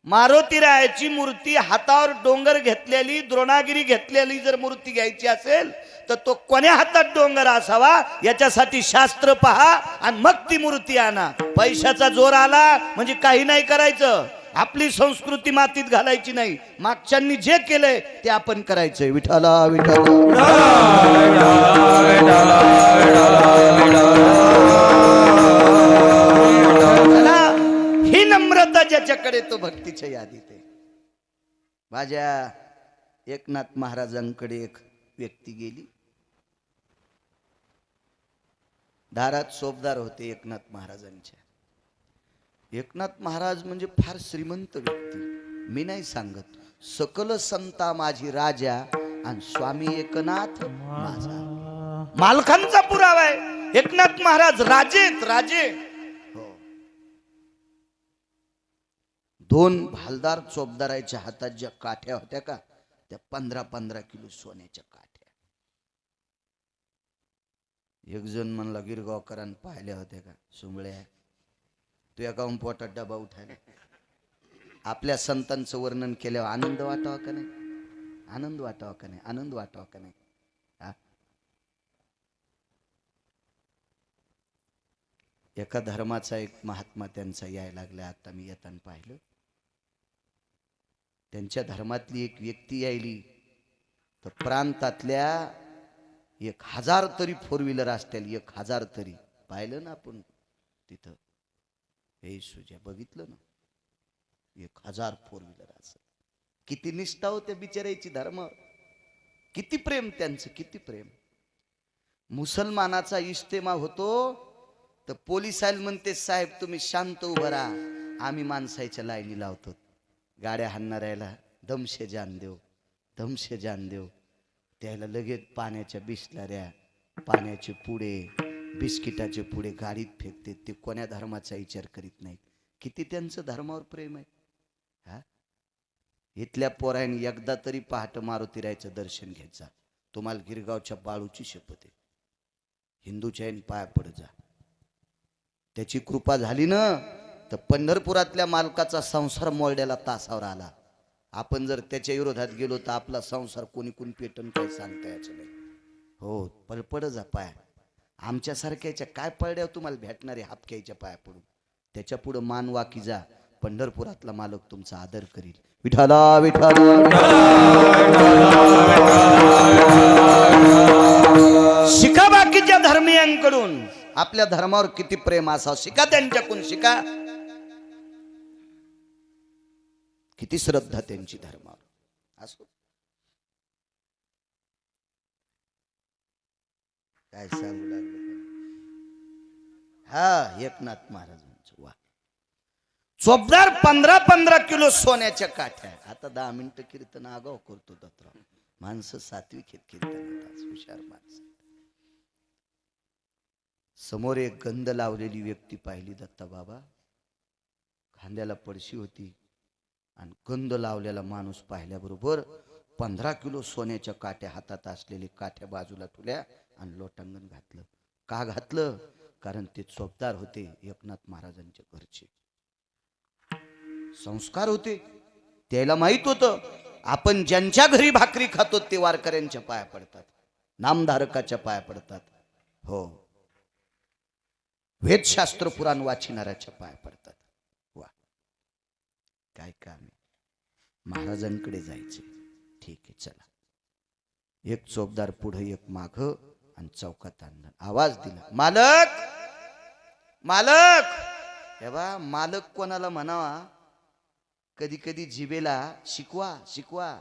मारुतीरायाची मूर्ती हातावर डोंगर घेतलेली, द्रोणागिरी घेतलेली जर मूर्ती घ्यायची असेल तर तो कोण्या हातात डोंगर असावा याच्यासाठी शास्त्र पहा आणि मग ती मूर्ती आणा. पैशाचा जोर आला म्हणजे काही नाही करायचं. आपली संस्कृती मातीत घालायची नाही. मागच्यांनी जे केलंय ते आपण करायचंय. विठाला विठाला ही नम्रता ज्याच्याकडे तो भक्तीच्या यादीत आहे. माझ्या एकनाथ महाराजांकडे एक व्यक्ती गेली. दारात सोबदार होते एकनाथ महाराजांच्या. एकनाथ महाराज म्हणजे फार श्रीमंत व्यक्ती. मी नाही सांगत, सकल संता माझी राजा आणि स्वामी एकनाथ माझा. मालकांचा पुरावा आहे. एकनाथ महाराज राजेत राजे. हो. दोन भालदार चोपदाराच्या हातात ज्या काठ्या होत्या का, त्या 15-15 किलो सोन्याच्या काठ्या. एक जण म्हणला गिरगावकरांनी पाहिल्या होत्या का सुंबळ्या, तू एका पोटात डबा उठायला. आपल्या संतांचं वर्णन केल्यावर आनंद वाटावा का नाही? आनंद वाटावा का नाही? आनंद वाटावा का नाही? एका धर्माचा एक महात्मा त्यांचा यायला लागला. आता मी येताना पाहिलं, त्यांच्या धर्मातली एक व्यक्ती यायली तर प्रांतातल्या 1000 तरी 4 व्हीलर असतील. 1000 तरी पाहिलं ना आपण तिथं. हे सुजा बघितलं ना, 1000 4 व्हीलर असं. किती निष्ठा होते बिचारायची धर्म, किती प्रेम त्यांचं, किती प्रेम. मुसलमानाचा इज्तेमा होतो तर पोलीस आले म्हणते, साहेब तुम्ही शांत उभं राहा, आम्ही माणसाच्या लाईनी लावतो. गाड्या हाणणाऱ्याला दमशे जान देव, दमशे जान देव. त्याला लगेच पाण्याच्या बिसलाऱ्या, पाण्याचे पुडे, बिस्किटाचे पुढे गाडीत फेकते. ते कोण्या धर्माचा विचार करीत नाहीत. किती त्यांचं धर्मावर प्रेम आहे. हा, इथल्या पोरांनी एकदा तरी पहाट मारुतीरायाचं दर्शन घ्यायचा. तुम्हाला गिरगावच्या बाळूची शपथ आहे. हिंदूच्या आईन पाया पडत जा. त्याची कृपा झाली ना तर पंढरपुरातल्या मालकाचा संसार मोरड्याला तासावर आला. आपण जर त्याच्या विरोधात गेलो तर आपला संसार कोणी कोणी पेटन काही सांगता यायचं नाही. हो, पळपड जा पाया. आमच्यासारख्याच्या काय पळड्या तुम्हाला भेटणारे हापक्याच्या पाया पडून. त्याच्या पुढे मान वाकी जा. पंढरपुरातला मालक तुमचा आदर करील. विठाला विठाला शिका. बाकीच्या धर्मीयांकडून आपल्या धर्मावर किती प्रेम असावं शिका. त्यांच्याकडून शिका. किती श्रद्धा त्यांची धर्मावर असो. काय सांगू लागलं. हा, एकनाथ महाराजांचं वा. चोपदार 15-15 किलो सोन्याच्या काठ्या. आता 10 मिनिटं कीर्तन आगाव करतो दत्तराव. माणसं सात्विक कीर्तन, हुशार माणसं. समोर एक गंध लावलेली व्यक्ती पाहिली दत्ता बाबा. खांद्याला पडशी होती आणि गंध लावलेला माणूस पाहिल्याबरोबर 15 किलो सोन्याच्या काठ्या हातात असलेली काठ्या बाजूला ठेवल्या आणि लोटांगण घातलं. का घातलं? कारण ते चोपदार होते एकनाथ महाराजांच्या घरचे. संस्कार होते. त्याला माहित होतं आपण ज्यांच्या घरी भाकरी खातो ते वारकऱ्यांच्या पाया पडतात, नामधारकाच्या पाया पडतात. हो, वेदशास्त्र पुराण वाचिणाऱ्याच्या पाया पडतात. वा, काय काम. महाराजांकडे जायचे. ठीक आहे चला. एक चोपदार पुढे एक माग आणि चौकात आणला. आवाज दिला, मालक मालक. हे बा, मालक कोणाला म्हणावा? कधी कधी जिबेला शिकवा शिकवा.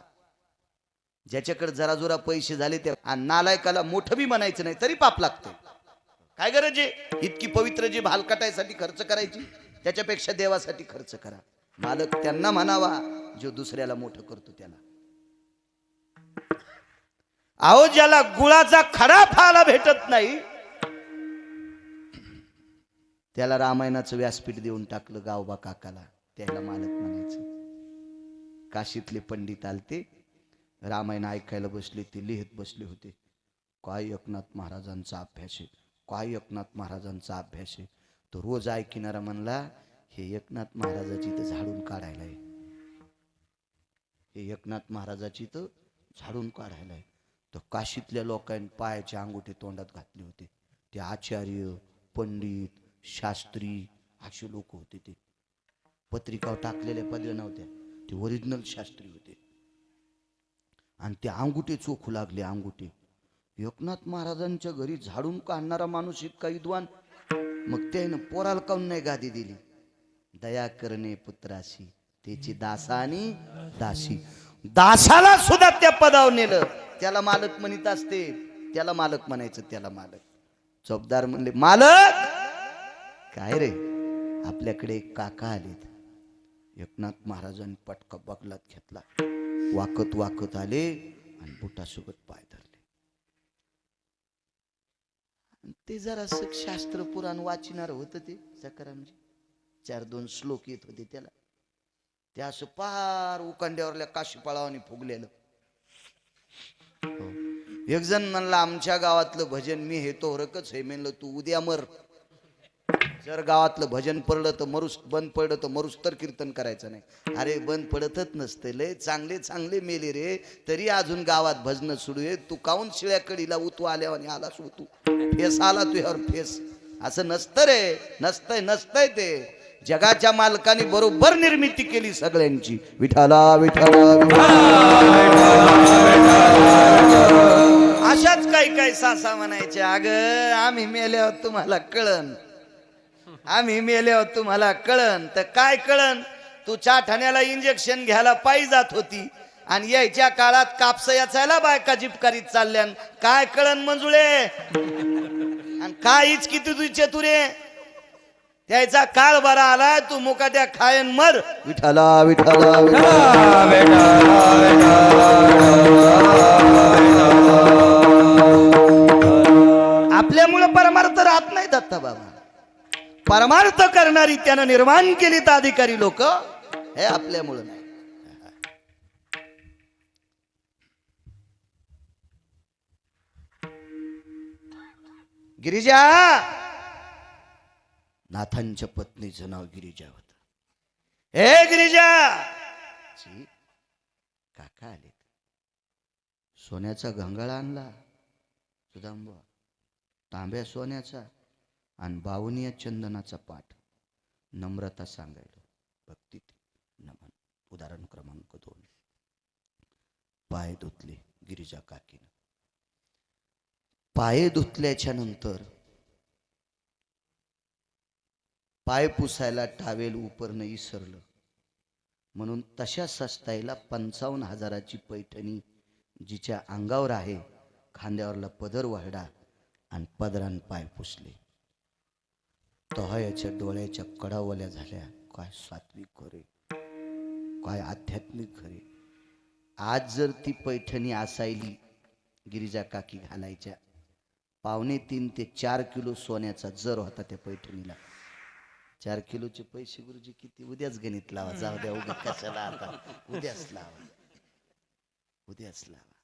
ज्याच्याकडे जरा जोरा पैसे झाले ते. आणि नालायकाला मोठं बी म्हणायचं नाही तरी पाप लागतं. काय गरज आहे इतकी पवित्र जी भालकाटायसाठी खर्च करायची? त्याच्यापेक्षा देवासाठी खर्च करा. मालक त्यांना म्हणावा जो दुसऱ्याला मोठं करतो त्याला. अहो ज्याला गुळाचा खडा फाला भेटत नाही त्याला रामायणाचं व्यासपीठ देऊन टाकलं गावबा काकाला, त्याला मालक म्हणायचं. काशीतले पंडित आलते, रामायण ऐकायला बसले, ते लिहित बसले होते. काय एकनाथ महाराजांचा अभ्यास आहे, काय एकनाथ महाराजांचा अभ्यास आहे. तो रोज ऐकणारा म्हणला, हे एकनाथ महाराजाची तर झाडून काढायला आहे, हे एकनाथ महाराजाची तर झाडून काढायला आहे. तर काशीतल्या लोकांनी पायाचे अंगुठे तोंडात घातले होते. ते आचार्य, पंडित, शास्त्री असे लोक होते. ते पत्रिकावर टाकलेल्या पदव्या नव्हत्या, ते ओरिजिनल शास्त्री होते. आणि ते अंगुठे चोखू लागले, अंगुठे. एकनाथ महाराजांच्या घरी झाडून काढणारा माणूस इतका विद्वान, मग त्यानं पोराला काऊन नाही गादी दिली? दया करणे पुत्राशी, त्याची दासा आणि दासी. दासाला सुद्धा त्या पदावर नेलं. त्याला मालक म्हणत असते, त्याला मालक म्हणायचं, त्याला मालक. चौबदार म्हणले, मालक काय रे? आपल्याकडे एक काका आलेत. एकनाथ महाराजांनी पटका बगलात घेतला, वाकत वाकत आले आणि बुटासोबत पाय धरले. ते जरा शास्त्र पुराण वाचणार होतं. ते सकारामजी 4-2 श्लोक येत होते त्याला. ते असं पार उकांड्यावरल्या काशीपाळावानी फुगलेलं. एक जण म्हणला, आमच्या गावातलं भजन मी हे तो रकच हे. म्हणलं तू उद्या मर. जर गावातलं भजन पडलं तर मरुस, बंद पडलं तर मरुस तर कीर्तन करायचं नाही. अरे बंद पडतच नसते, लय चांगले चांगले मेले रे, तरी अजून गावात भजन सुरू आहे. तू काऊन शिळ्या कडीला उतू आल्यावर आलास, उतू फेस आला तुझ्यावर फेस. असं नसतं रे, नसतंय नसतंय. ते जगाच्या मालकाने बरोबर निर्मिती केली सगळ्यांची. विठाला विठाला अशाच काही सासा म्हणायचे, अगं आम्ही मेल्यावर तुम्हाला कळन, आम्ही मेल्यावर तुम्हाला कळन. तर काय कळन? तू ठाण्याला इंजेक्शन घ्यायला पायी जात होती आणि यायच्या काळात कापस याचायला बायका जिपकारीत चालल्यान. काय कळन मंजुळे? आणि काय इच किती तुझे तुरे? त्याचा काळ बरा आला, तू मुकाट्या खायन मर. विठाला विठाला आपल्यामुळं परमार्थ राहत नाही दत्ता बाबा. परमार्थ करणारी त्यानं निर्माण केली तर अधिकारी लोक, हे आपल्यामुळं नाही. गिरिजा, नाथांच्या पत्नीचं नाव गिरिजा होत. हे गिरिजा, काका आले. सोन्याचा घंगाळा आणला सुदांबा, तांब्या सोन्याचा आणि बावनिया चंदनाचा पाठ. नम्रता सांगायला, भक्ती नमन. उदाहरण क्रमांक 2. पाय धुतले गिरिजा काकीनं. पाय धुतल्याच्या नंतर पाय पुसायला टावेल उपरणं इसरलं म्हणून तशा सस्ताईला 55,000ची पैठणी जिच्या अंगावर आहे, खांद्यावरला पदर वाहडा आणि पदरान पाय पुसले. तोहायाच्या डोळ्याच्या कडावल्या झाल्या. काय सात्विक खरे, काय आध्यात्मिक खरे. आज जर ती पैठणी असायली गिरिजा काकी घालायच्या, 3.5 ते 4 किलो सोन्याचा जर होता त्या पैठणीला. 4 किलोचे पैसे गुरुजी किती? उद्याच गणित लावा, जाऊ द्या उद्या कशाला, आता उद्याच लावा, उद्याच लावा.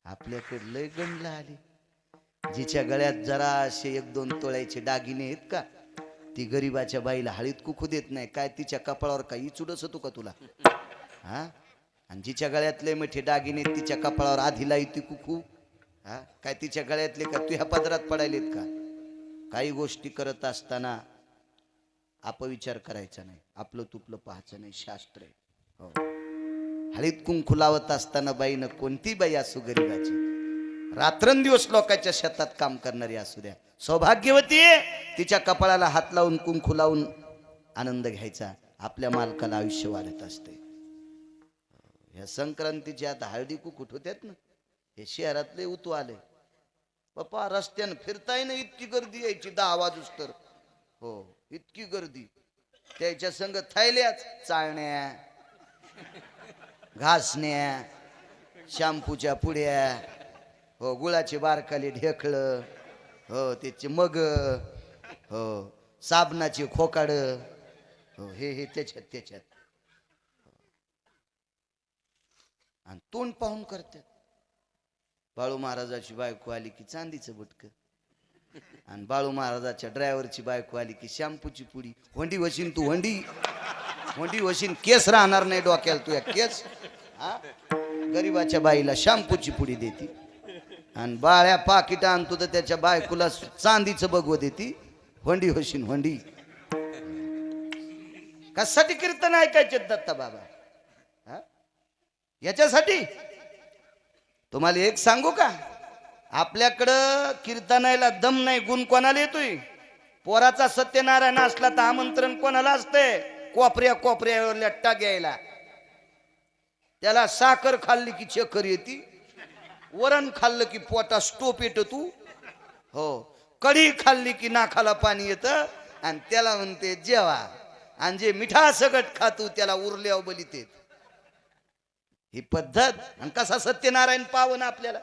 आपल्याकडे लय गणला आली. जिच्या गळ्यात जरा असे 1-2 तोळ्याचे दागिने आहेत का, ती गरीबाच्या बाईला हळीत कुकू देत नाही. काय तिच्या कपाळावर काही चुडस होतो का तुला? हा. आणि जिच्या गळ्यातले मोठे दागिने तिच्या कपाळावर आधी लाईती कुकू. हा, काय तिच्या गळ्यातले का तुझ्या पदरात पडायलेत का? काही गोष्टी करत असताना अपविचार करायचा नाही, आपलं तुपलं पाहायचं नाही, शास्त्र आहे. हो. हळीत कुंकू लावत असताना बाईनं, कोणती बाई असू गरीबाची, रात्रंदिवस लोकांच्या शेतात काम करणारी असू द्या, सौभाग्यवती आहे, तिच्या कपाळाला हात लावून कुंकू लावून आनंद घ्यायचा. आपल्या मालकाला आयुष्य वाढत असते. ह्या संक्रांतीच्या आता हळदी कुकूट होत्यात ना, हे शहरातले उतू आले. पप्पा रस्त्यानं फिरताय ना, इतकी गर्दी यायची 10 वाजूस तर. हो, इतकी गर्दी. त्याच्या संग थैल्याच चाळण्या, घासण्या, शॅम्पूच्या पुड्या, हो गुळाची बारकाली ढेकळ, हो त्याची मग, हो साबणाची खोकाड, हो हे त्याच्यात आणि तोंड पाहून करतात. बाळू महाराजाची बायको आली की चांदीचं बुटक, आणि बाळू महाराजाच्या ड्रायव्हरची बायको आली की शॅम्पूची पुडी. होंडी वशीन तू, होंडी वशीन, केस राहणार नाही डोक्याला तुया केस. हा गरीबाच्या बाईला शॅम्पूची पुडी देती, आणि बाळ्या पाकिट आणतो तर त्याच्या बायकोला चांदीचं बघव देती. होंडी वशीन होंडी. कशासाठी कीर्तन ऐकायचे दत्ता बाबा? हा याच्यासाठी. तुम्हाला एक सांगू का, आपल्याकडं कीर्तनाला दम नाही. गुण कोणाला येतोय? पोराचा सत्यनारायण असला तर आमंत्रण कोणाला असते? कोपऱ्यावर लट्टा घ्यायला. त्याला साखर खाल्ली की चक्कर येते, वरण खाल्लं की पोटा स्टोप येत तू, हो कढी खाल्ली की नाकाला पाणी येतं, आणि त्याला म्हणते जेवा. आणि जे मिठा सगट खातू त्याला उरल्यावर बलिते. ही पद्धत. आणि कसा सत्यनारायण पावन आपल्याला.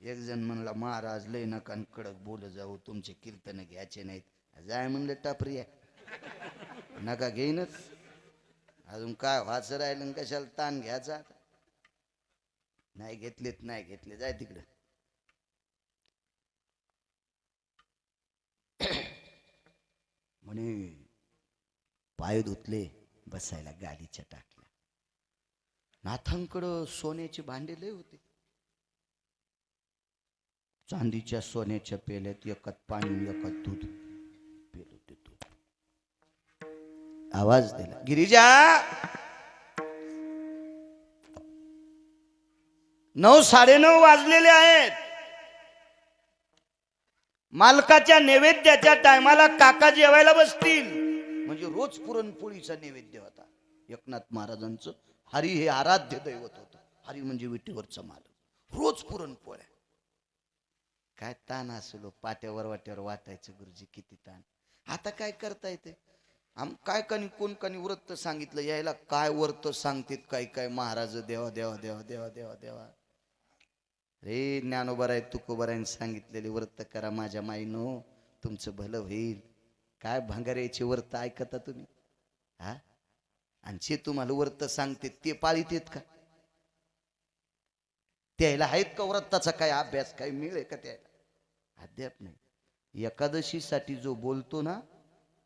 एक जण म्हणला महाराज लय नका कडक बोल जाऊ, तुमचे कीर्तन घ्यायचे नाहीत. जाय म्हणलं टापरिया, नका घेईनच. अजून काय व्हायचं राहिलं, कशाला ताण घ्यायचा. नाही घेतले जाय तिकडं. म्हणे पाय धुतले, बसायला गाडीच्या टाकल्या. नाथांकडं सोन्याचे भांडे लय होते. चांदीच्या सोन्याच्या पेल्यात एकात पाणी एकात दूध पेलो ते दूध. आवाज दिला, गिरिजा 9 9:30 वाजलेले आहेत. मालकाच्या नैवेद्याच्या टायमाला काका जेवायला बसतील. म्हणजे रोज पुरणपोळीचा नैवेद्य होता. एकनाथ महाराजांचं हरी हे आराध्य दैवत होतं. हरी म्हणजे विटेवरचा मालक. रोज पुरणपोळ्या. काय ताण असलो, पाट्यावर वाट्यावर वाटायचं. गुरुजी किती ताण. आता काय करता येते? काय कोण व्रत सांगितलं यायला, काय व्रत सांगतेत काय महाराज. देवा देवा देवा देवा देवा देवा. रे ज्ञानोबराय तुकोबरायने सांगितलेले व्रत करा माझ्या माईनो, तुमचं भलं होईल. काय भांगाऱ्याचे व्रत ऐकता तुम्ही? हा आणि जे तुम्हाला व्रत सांगते ते पाळीतेत का? त्याला आहेत का व्रताचा काय अभ्यास, काय मिळे का त्याला? अद्याप नाही. एकादशीसाठी जो बोलतो ना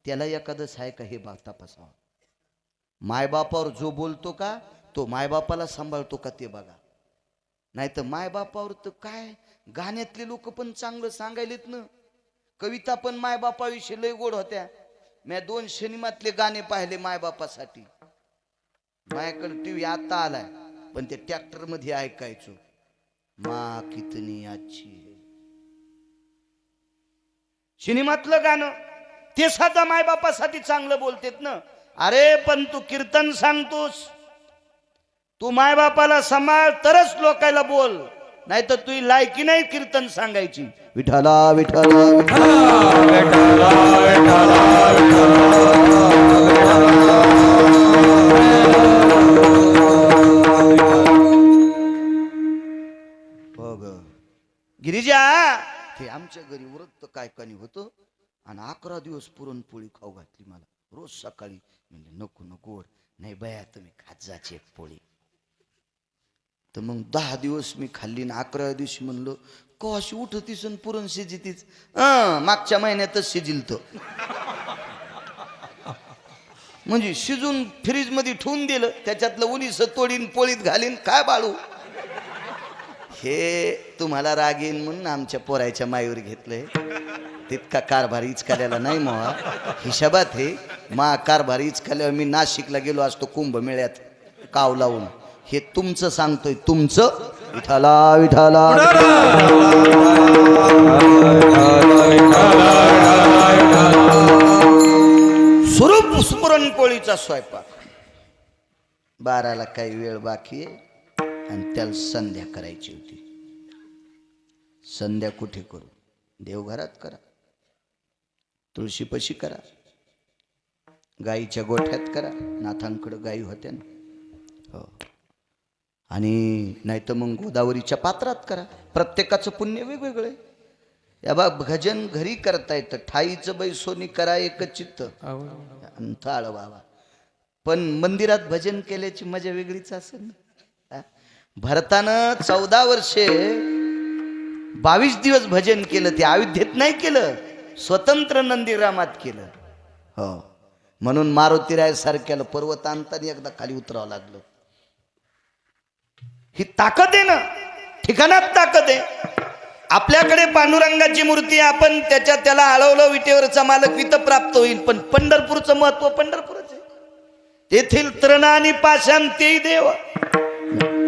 त्याला एकादश आहे का हे तपासावं. मायबापावर जो बोलतो का तो मायबापाला सांभाळतो का ते बघा. नाही तर मायबापावर तर काय, गाण्यातले लोक पण चांगलं सांगायलेत ना. कविता पण मायबापाविषयी लय गोड होत्या. मी 2 सिनेमातले गाणे पाहिले मायबापासाठी. माझ्याकडे टीव्ही आता आलाय पण ते ट्रॅक्टर मध्ये ऐकायचो. माँ कितनी अच्छी है. सिनेमातलं गाणं ते साधा मायबापासाठी चांगलं बोलतेत ना. अरे पण तू कीर्तन सांगतोस, तू मायबापाला सांभाळ तरच लोकायला बोल, नाही तर तुझी लायकी नाही कीर्तन सांगायची. विठ्ठला विठ्ठला गिरिजा. ते आमच्या घरी व्रत काय कानी होतं आणि 11 दिवस पुरणपोळी खाऊ घातली मला. रोज सकाळी म्हणजे नको गोड नाही बया तुम्ही खात जाचे पोळी. तर मग 10 दिवस मी खाल्ली ना 11व्या दिवशी म्हणलं कशी उठतीस पुरण शिजितीच. मागच्या महिन्यातच शिजिल तो. म्हणजे शिजून फ्रीज मध्ये ठेवून दिलं, त्याच्यातलं उलीस तोडीन पोळीत घालीन. काय बाळू हे तुम्हाला राग येईन म्हणून आमच्या पोरायच्या माईवर घेतलंय. तितका कारभार इचकाल्याला नाही मोहा हिशाबात हे. मा कारभार इचकाल्यावर मी नाशिकला गेलो असतो कुंभमेळ्यात काव लावून. हे तुमचं सांगतोय, तुमचं. विठाला विठाला स्वरूप पुरणपोळीचा स्वयंपाक. 12ला काही वेळ बाकी आहे आणि त्याला संध्या करायची होती. संध्या कुठे करू? देवघरात करा, तुळशीपाशी करा, गाईच्या गोठ्यात करा. नाथांकडे गाई होत्या ना. हो. आणि नाही तर मग गोदावरीच्या पात्रात करा. प्रत्येकाचं पुण्य वेगवेगळं आहे. या बा भजन घरी करता येतं. ठाईचं बैसोनी करा एक चित्त थाळ बाबा. पण मंदिरात भजन केल्याची मजा वेगळीच असेल ना. भरतानं 14 वर्षे 22 दिवस भजन केलं. ते अयोध्येत नाही केलं, स्वतंत्र नंदीग्रामात केलं. हो. म्हणून मारुतीराय सारख्याला पर्वतांतानी एकदा खाली उतरावं लागलं. ही ताकद आहे ना, ठिकाणात ताकद आहे. आपल्याकडे पांडुरंगाची मूर्ती, आपण त्याला आळवलं विटेवरचा मालक वित प्राप्त होईल. पण पंढरपूरचं महत्व पंढरपूरच आहे. तेथील तृण आणि पाषाण तेही देव.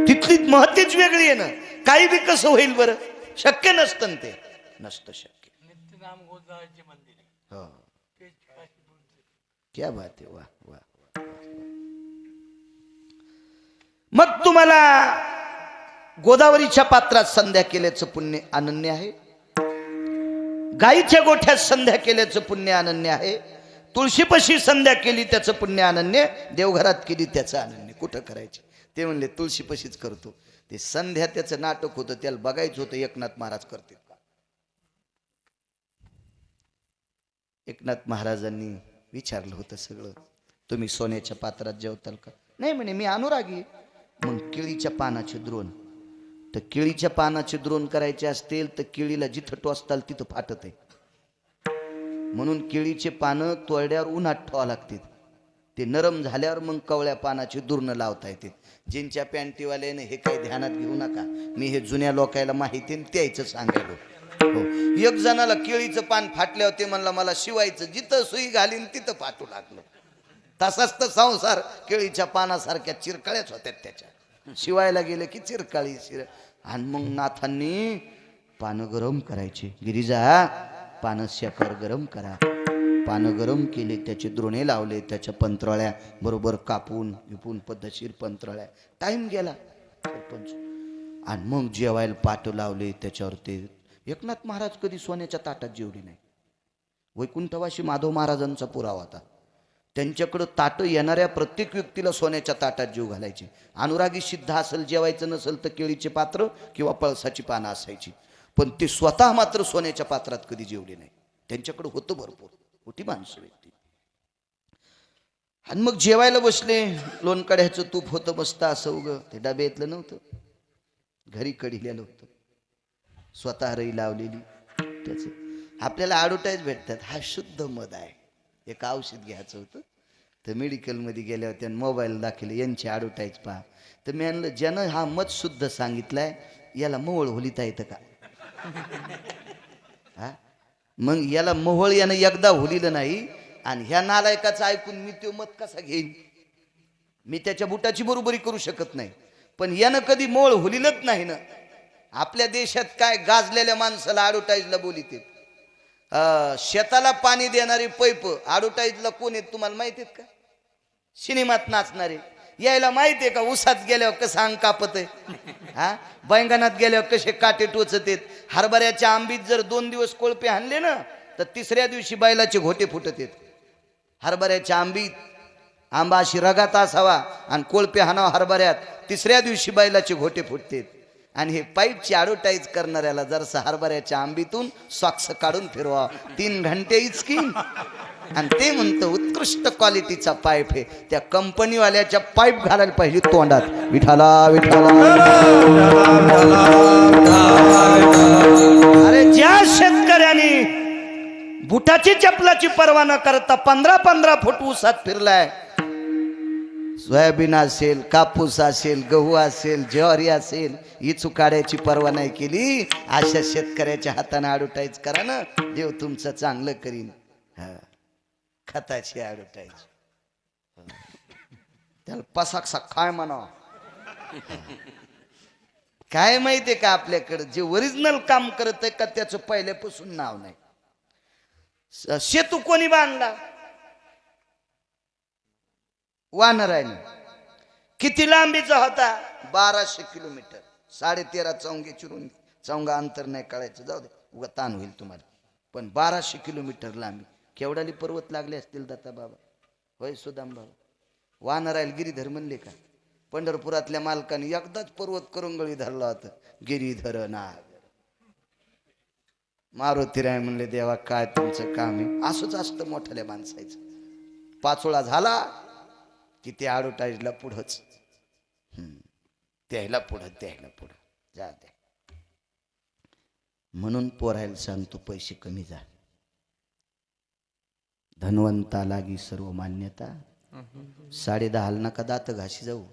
तिथली महतीच वेगळी आहे ना. काही बी कसं होईल बरं, शक्य नसतं ते, नसतं शक्य. हो, क्या बात आहे. वा वा. मग तुम्हाला गोदावरीच्या पात्रात संध्या केल्याचं पुण्य अनन्य आहे. गाईच्या गोठ्यात संध्या केल्याचं पुण्य अनन्य आहे. तुळशीपाशी संध्या केली त्याचं पुण्य अनन्य. देवघरात केली त्याचं अनन्य. कुठं करायचे ते म्हणले तुळशीपाशीच करतो. ते संध्या त्याचं नाटक होतं, त्याला बघायचं होतं एकनाथ महाराज करते का. एकनाथ महाराजांनी विचारलं होतं सगळं, तुम्ही सोन्याच्या पात्रात जेवताल का. नाही म्हणे मी अनुरागी. मग केळीच्या पानाचे द्रोण, तर केळीच्या पानाचे द्रोण करायचे असतील तर केळीला जिथं टोचताल तिथं फाटत आहे. म्हणून केळीचे पानं तोरड्यावर उन्हात ठेवावं लागतील. ते नरम झाल्यावर मग कवळ्या पानाचे दुर्ण लावता येते. जिंच्या पॅन्टीवाल्याने हे काही ध्यानात घेऊ नका, मी हे जुन्या लोकायला माहिती त्याचं सांगायलो. हो. एक जणाला केळीचं पान फाटल्यावर ते म्हणला मला शिवायचं, जिथं सुई घालीन तिथं फाटू लागलं. तसाच तर संसार केळीच्या पानासारख्या चिरकाळ्याच होत्या त्याच्या. शिवायला गेले की चिरकाळी शिर. आणि मग नाथांनी पानं गरम करायचे. गिरिजा पानं शेकर गरम करा. पानं गरम केले, त्याचे द्रोणे लावले, त्याच्या पंत्रळ्या बरोबर कापून विपून पद्धतशीर पंत्रळ्या. टाइम गेला सरपंच. आणि मग जेवायला पाट लावले त्याच्यावर. ते एकनाथ महाराज कधी सोन्याच्या ताटात जेवली नाही. वैकुंठवासी माधव महाराजांचा पुरावा होता. त्यांच्याकडं ताटं येणाऱ्या प्रत्येक व्यक्तीला सोन्याच्या ताटात जीव घालायचे. अनुरागी सिद्ध असेल, जेवायचं नसेल तर केळीचे पात्र किंवा पळसाची पानं असायची. पण ते स्वतः मात्र सोन्याच्या पात्रात कधी जेवले नाही. त्यांच्याकडं होतं भरपूर, होती माणसं व्यक्ती. आणि मग जेवायला बसले. लोणकड्याचं तूप होतं मस्त असं उगं, ते डब्यातलं नव्हतं, घरी कढीलेलं होतं, स्वतः रई लावलेली. त्याचं आपल्याला ॲडव्हर्टाईज भेटतात. हा शुद्ध मध आहे. एक औषध घ्यायचं होतं तर मेडिकलमध्ये गेल्या होत्या, मोबाईल दाखवले यांची ॲडव्हर्टाईज पहा. तर मी म्हणलं ज्यानं हा मध शुद्ध सांगितलाय याला मोहळ होलिता येतं का. हा, मग याला मोहळ यानं एकदा होलिलं नाही. आणि ह्या नालायकाचं ऐकून मी तो मत कसा घेईन. मी त्याच्या बुटाची बरोबरी करू शकत नाही. पण यानं कधी मोहळ होलिलच नाही ना. आपल्या देशात काय गाजलेल्या माणसाला ॲडव्हर्टाईजला बोलिते. शेताला पाणी देणारे पैप ॲडव्हर्टाईजला कोण आहेत तुम्हाला माहिती आहेत का. सिनेमात नाचणारे. यायला माहिती आहे का उसात गेल्यावर कसं अंग कापत आहे. हा, बैंगणात गेल्यावर कसे काटे टोचत आहेत. हरभऱ्याच्या आंबीत जर 2 दिवस कोळपे हाणले ना तर तिसऱ्या दिवशी बैलाचे घोटे फुटत आहेत. हरभऱ्याच्या आंबीत आंबा अशी रगात असावा आणि कोळपे हाणावा हरभऱ्यात, तिसऱ्या दिवशी बैलाचे घोटे फुटतात. आणि हे पाईपची ॲडव्हर्टाईज करणाऱ्याला जरसं हरभऱ्याच्या आंबीतून सॉक्स काढून फिरवा 3 घंटे इचकीन. आणि ते म्हणतं उत्कृष्ट क्वालिटीचा पाईप आहे. त्या कंपनीवाल्याच्या पाईप घालायला पाहिजे तोंडात. विठाला विठाला. अरे ज्या शेतकऱ्याने बुटाची चपलाची पर्वा न करता 15-15 फूट उसात फिरलाय, सोयाबीन असेल, कापूस असेल, गहू असेल, ज्वारी असेल, ही चुकाड्याची पर्वा नाही केली, अशा शेतकऱ्याच्या हाताने ॲडव्हर्टाईज करा ना, देव तुमचं चांगलं करीन. हा, खताची ॲडव्हर्टाईज. त्याला पसाकसा काय म्हणावं. काय माहितीये का आपल्याकडे जे ओरिजिनल काम करत आहे का त्याचं पहिल्यापासून नाव नाही. सेतू कोणी बांधला. वानरायने. किती लांबीचा होता. 1200 किलोमीटर. 13.5 चौंगे चिरून. चौंगा अंतर नाही कळायचं, जाऊ दे उगा ताण होईल तुम्हाला. पण 1200 किलोमीटर लांबी. केवढाली पर्वत लागले असतील दत्ता बाबा. होय सुदाम बाबा. वानरायला गिरीधर म्हणले का. पंढरपुरातल्या मालकाने एकदाच पर्वत करंगळी धरला होता, गिरीधर नाग. मारुतीराय म्हणले देवा काय तुमचं काम आहे. असंच असतं मोठ्याल्या माणसाचं. पाचोळा झाला की ते ॲडव्हर्टाईजला पुढंच, द्यायला पुढं जा द्या. म्हणून पोरायला सांगतो पैसे कमी जा. धनवंता लागी सर्व मान्यता. 10:30 नका दात घाशी जाऊ.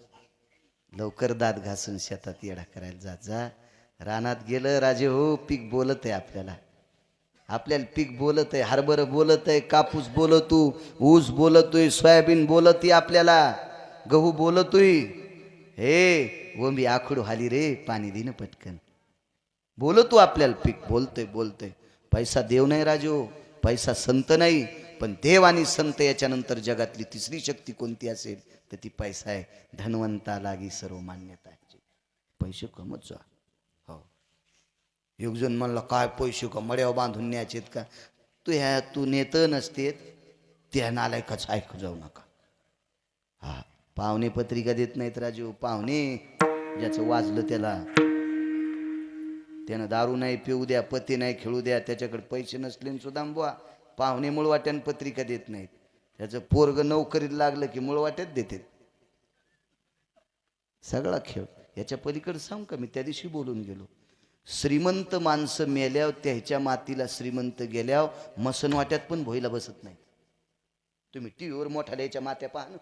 लवकर दात घासून शेतात येडा करायला जा. जा रानात गेलं राजे हो, पीक बोलत आहे आपल्याला पीक बोलत आहे. हरभर बोलत आहे, कापूस बोलतो, ऊस बोलतोय, सोयाबीन बोलते आपल्याला, गहू बोलतोय. हे वंबी आखडू हाली रे, पाणी दिन पटकन. बोलतो आपल्याला पीक बोलतोय. पैसा देव नाही राजे हो, पैसा संत नाही. पण देव आणि संत याच्यानंतर जगातली तिसरी शक्ती कोणती असेल तर ती पैसा आहे. धनवंता लागी सर्व मान्यता. पैसे कमत जा. हो, एक जण म्हणला काय पैसे का मड्यावर बांधून न्यायचेत का. तू नेत नसते त्या नालायकाच ऐक जाऊ नका. हा, पाहुणे पत्रिका देत नाहीत राजू. पाहुणे ज्याचं वाजलं त्यानं दारू नाही पिऊ द्या, पती नाही खेळू द्या, त्याच्याकडे पैसे नसले सुद्धा बुवा पाहुणे मुळवाट्यानं पत्रिका देत नाहीत. त्याचं पोरग नोकरीला लागलं की मुळवाट्यात देतात. सगळा खेळ. याच्या पलीकडे सांग का, मी त्या दिवशी बोलून गेलो. श्रीमंत माणसं मेल्यावर त्याच्या मातीला श्रीमंत गेल्यावर मसनवाट्यात पण भोईला बसत नाही. तुम्ही टीव्हीवर मोठाल्याच्या मात्या पहा ना.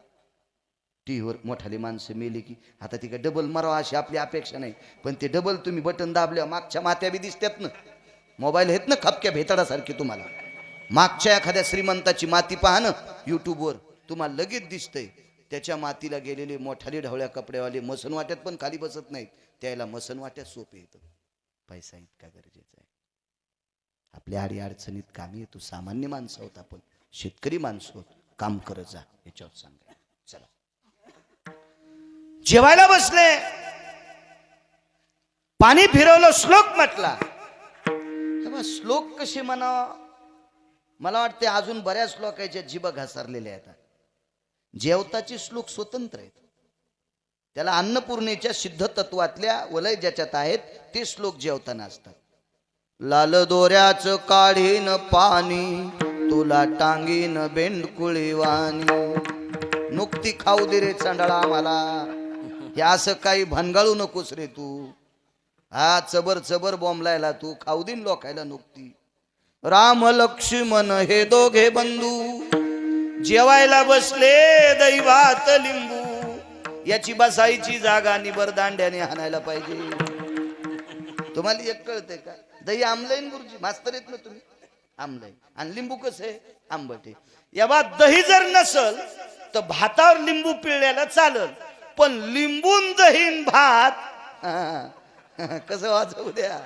टीव्हीवर मोठाले माणसं मेली की आता ती काय डबल मारावं अशी आपली अपेक्षा नाही, पण ते डबल तुम्ही बटन दाबल्यावर मागच्या मात्या बी दिसतात ना. मोबाईल आहेत ना खपक्या भेताडासारखे. तुम्हाला मागच्या एखाद्या श्रीमंताची माती पहा ना यूट्यूबवर, तुम्हाला लगेच दिसतंय. त्याच्या मातीला गेलेले मोठाले ढवळ्या कपड्यावाले मसनवाट्यात पण खाली बसत नाहीत. त्याला मसनवाट्यात सोपे येतं. पैसा इतका गरजेचा आहे. आपल्या आडी अडचणीत कामी येतो. सामान्य माणसं होत आपण, शेतकरी माणसं होत. काम करत जा, याच्यावर सांगा. चला जेवायला बसले, पाणी फिरवलं, श्लोक म्हटला. श्लोक कसे म्हणावं, मला वाटते अजून बऱ्याच श्लोकाच्या जिभा घासारलेल्या आहेत. जेवताचे श्लोक स्वतंत्र आहेत. त्याला अन्नपूर्णेच्या सिद्ध तत्वातल्या वलय ज्याच्यात आहेत ते श्लोक जेवताना असतात. लाल दोऱ्याचं काढीन पाणी, तुला टांगीन बेंडकुळी वाणी. नुकती खाऊ दे रे चंडाळा मला, हे असं काही भनगाळू नकोस रे तू. हा चबर बॉम्बलायला तू खाऊ दिन लोकायला नुकती. राम लक्ष्मण हे दोघे बंधू जेवायला बसले, दैवात लिंबू. याची बसायची जागा निबर दांड्याने हाणायला पाहिजे. तुम्हाला एक कळतंय का, दही आमलाईन गुरुजी मास्तर येत ना तुम्ही, आमलाईन. आणि लिंबू कसं आहे, आंबट आहे. या बात दही जर नसल तर भातावर लिंबू पिळल्याला चालल, पण लिंबून दहीन भात कसं वाचवू द्या,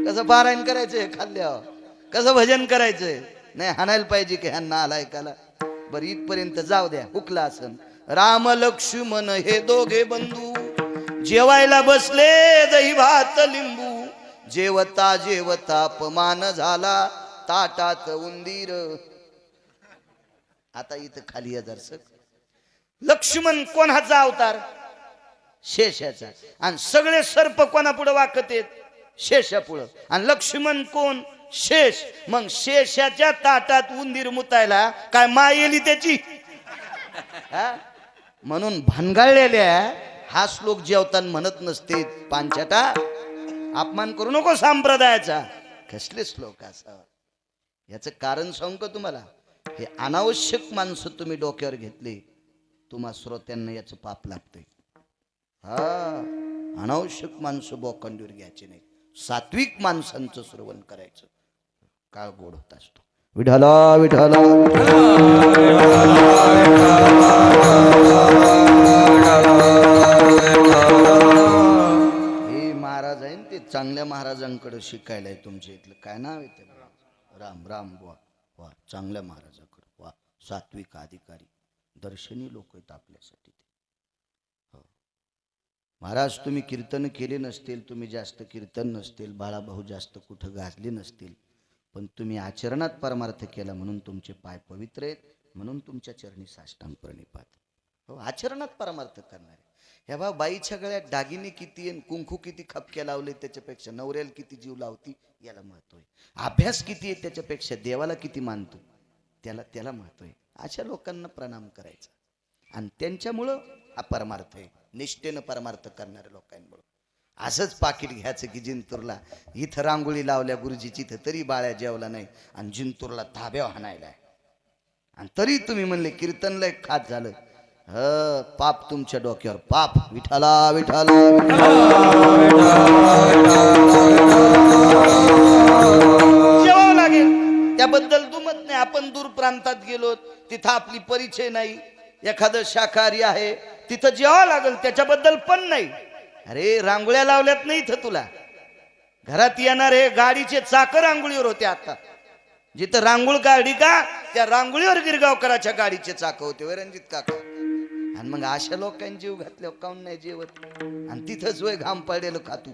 कसं पारायण करायचंय खाल्ल्यावर, कसं भजन करायचंय. नाही हाणायला पाहिजे की ह्यांना आला ऐकायला. बरं इथपर्यंत जाऊ द्या, हुकला असन. राम लक्ष्मण हे दोघे बंधू जेवायला बसले, दही भात लिंबू. जेवता जेवता अपमान झाला, ताटात उंदीर. आता इथं खाली आहे दर्शक. लक्ष्मण कोणाचा अवतार, शेषाचा. आणि सगळे सर्प कोणा पुढे वाकत आहेत, शेषा पुढं. आणि लक्ष्मण कोण, शेष. मग शेषाच्या ताटात उंदीर मुतायला काय माय येली त्याची. म्हणून भानगाळलेल्या हा श्लोक जेवताना म्हणत नसते. पांचाटा अपमान करू नको संप्रदायाचा. कसले श्लोक असावा, याचं कारण सांगू का तुम्हाला. हे अनावश्यक माणसं तुम्ही डोक्यावर घेतले, तुम्हा श्रोत्यांना याचं पाप लागतंय. हा, अनावश्यक माणसं बोकांडीवर घ्यायचे नाही. सात्विक माणसांचं श्रवण करायचं. काळ गोड होत असतो. विठला विठला हे महाराज आहे ते चांगल्या महाराजांकडे शिकायला आहे. तुमच्या इथलं काय नाव आहे ते, राम राम. वा वा, चांगल्या महाराजाकडे. वा, सात्विक अधिकारी, दर्शनी लोक आहेत आपल्यासाठी. हो महाराज, तुम्ही कीर्तन केले नसतील, तुम्ही जास्त कीर्तन नसतील, बाळाभाऊ जास्त कुठं गाजले नसतील, पण तुम्ही आचरणात परमार्थ केला म्हणून तुमचे पाय पवित्र आहेत, म्हणून तुमच्या चरणी साष्टांग प्रणिपात. हो, आचरणात परमार्थ करणारे. ह्या बा बाईच्या गळ्यात दागिने किती आणि कुंकू किती खपक्या लावले त्याच्यापेक्षा नवऱ्याला किती जीव लावती याला महत्व आहे. अभ्यास किती आहे त्याच्यापेक्षा देवाला किती मानतो त्याला महत्व आहे. अशा लोकांना प्रणाम करायचा आणि त्यांच्यामुळं हा परमार्थ आहे. निष्ठेनं परमार्थ करणाऱ्या लोकांमुळं. असंच पाकिट घ्यायचं की जिंतूरला इथं रांगोळी लावल्या गुरुजीची इथं तरी बाळ्या जेवला नाही आणि जिंतूरला ताब्या हाणायला आणि तरी तुम्ही म्हणले कीर्तनला एक खात झालं. पाप तुमच्या डोक्यावर पाप. विठाला विठाला जेवावं लागेल त्याबद्दल दुमत नाही. आपण दूर प्रांतात गेलो तिथं आपली परिचय नाही. एखादं शाकाहारी आहे तिथं जेवावं लागेल त्याच्याबद्दल पण नाही. अरे रांगोळ्या लावल्यात नाही इथं तुला. घरात येणार हे गाडीचे चाक रांगोळीवर होते. आता जिथं रांगोळ काढली का त्या रांगोळीवर गिरगावकराच्या गाडीचे चाक होते वैरणजित काका. आणि मग अशा लोकांनी जीव घातल्यावर काऊन नाही जेवत. आणि तिथंच वय घाम पडलेलं खातू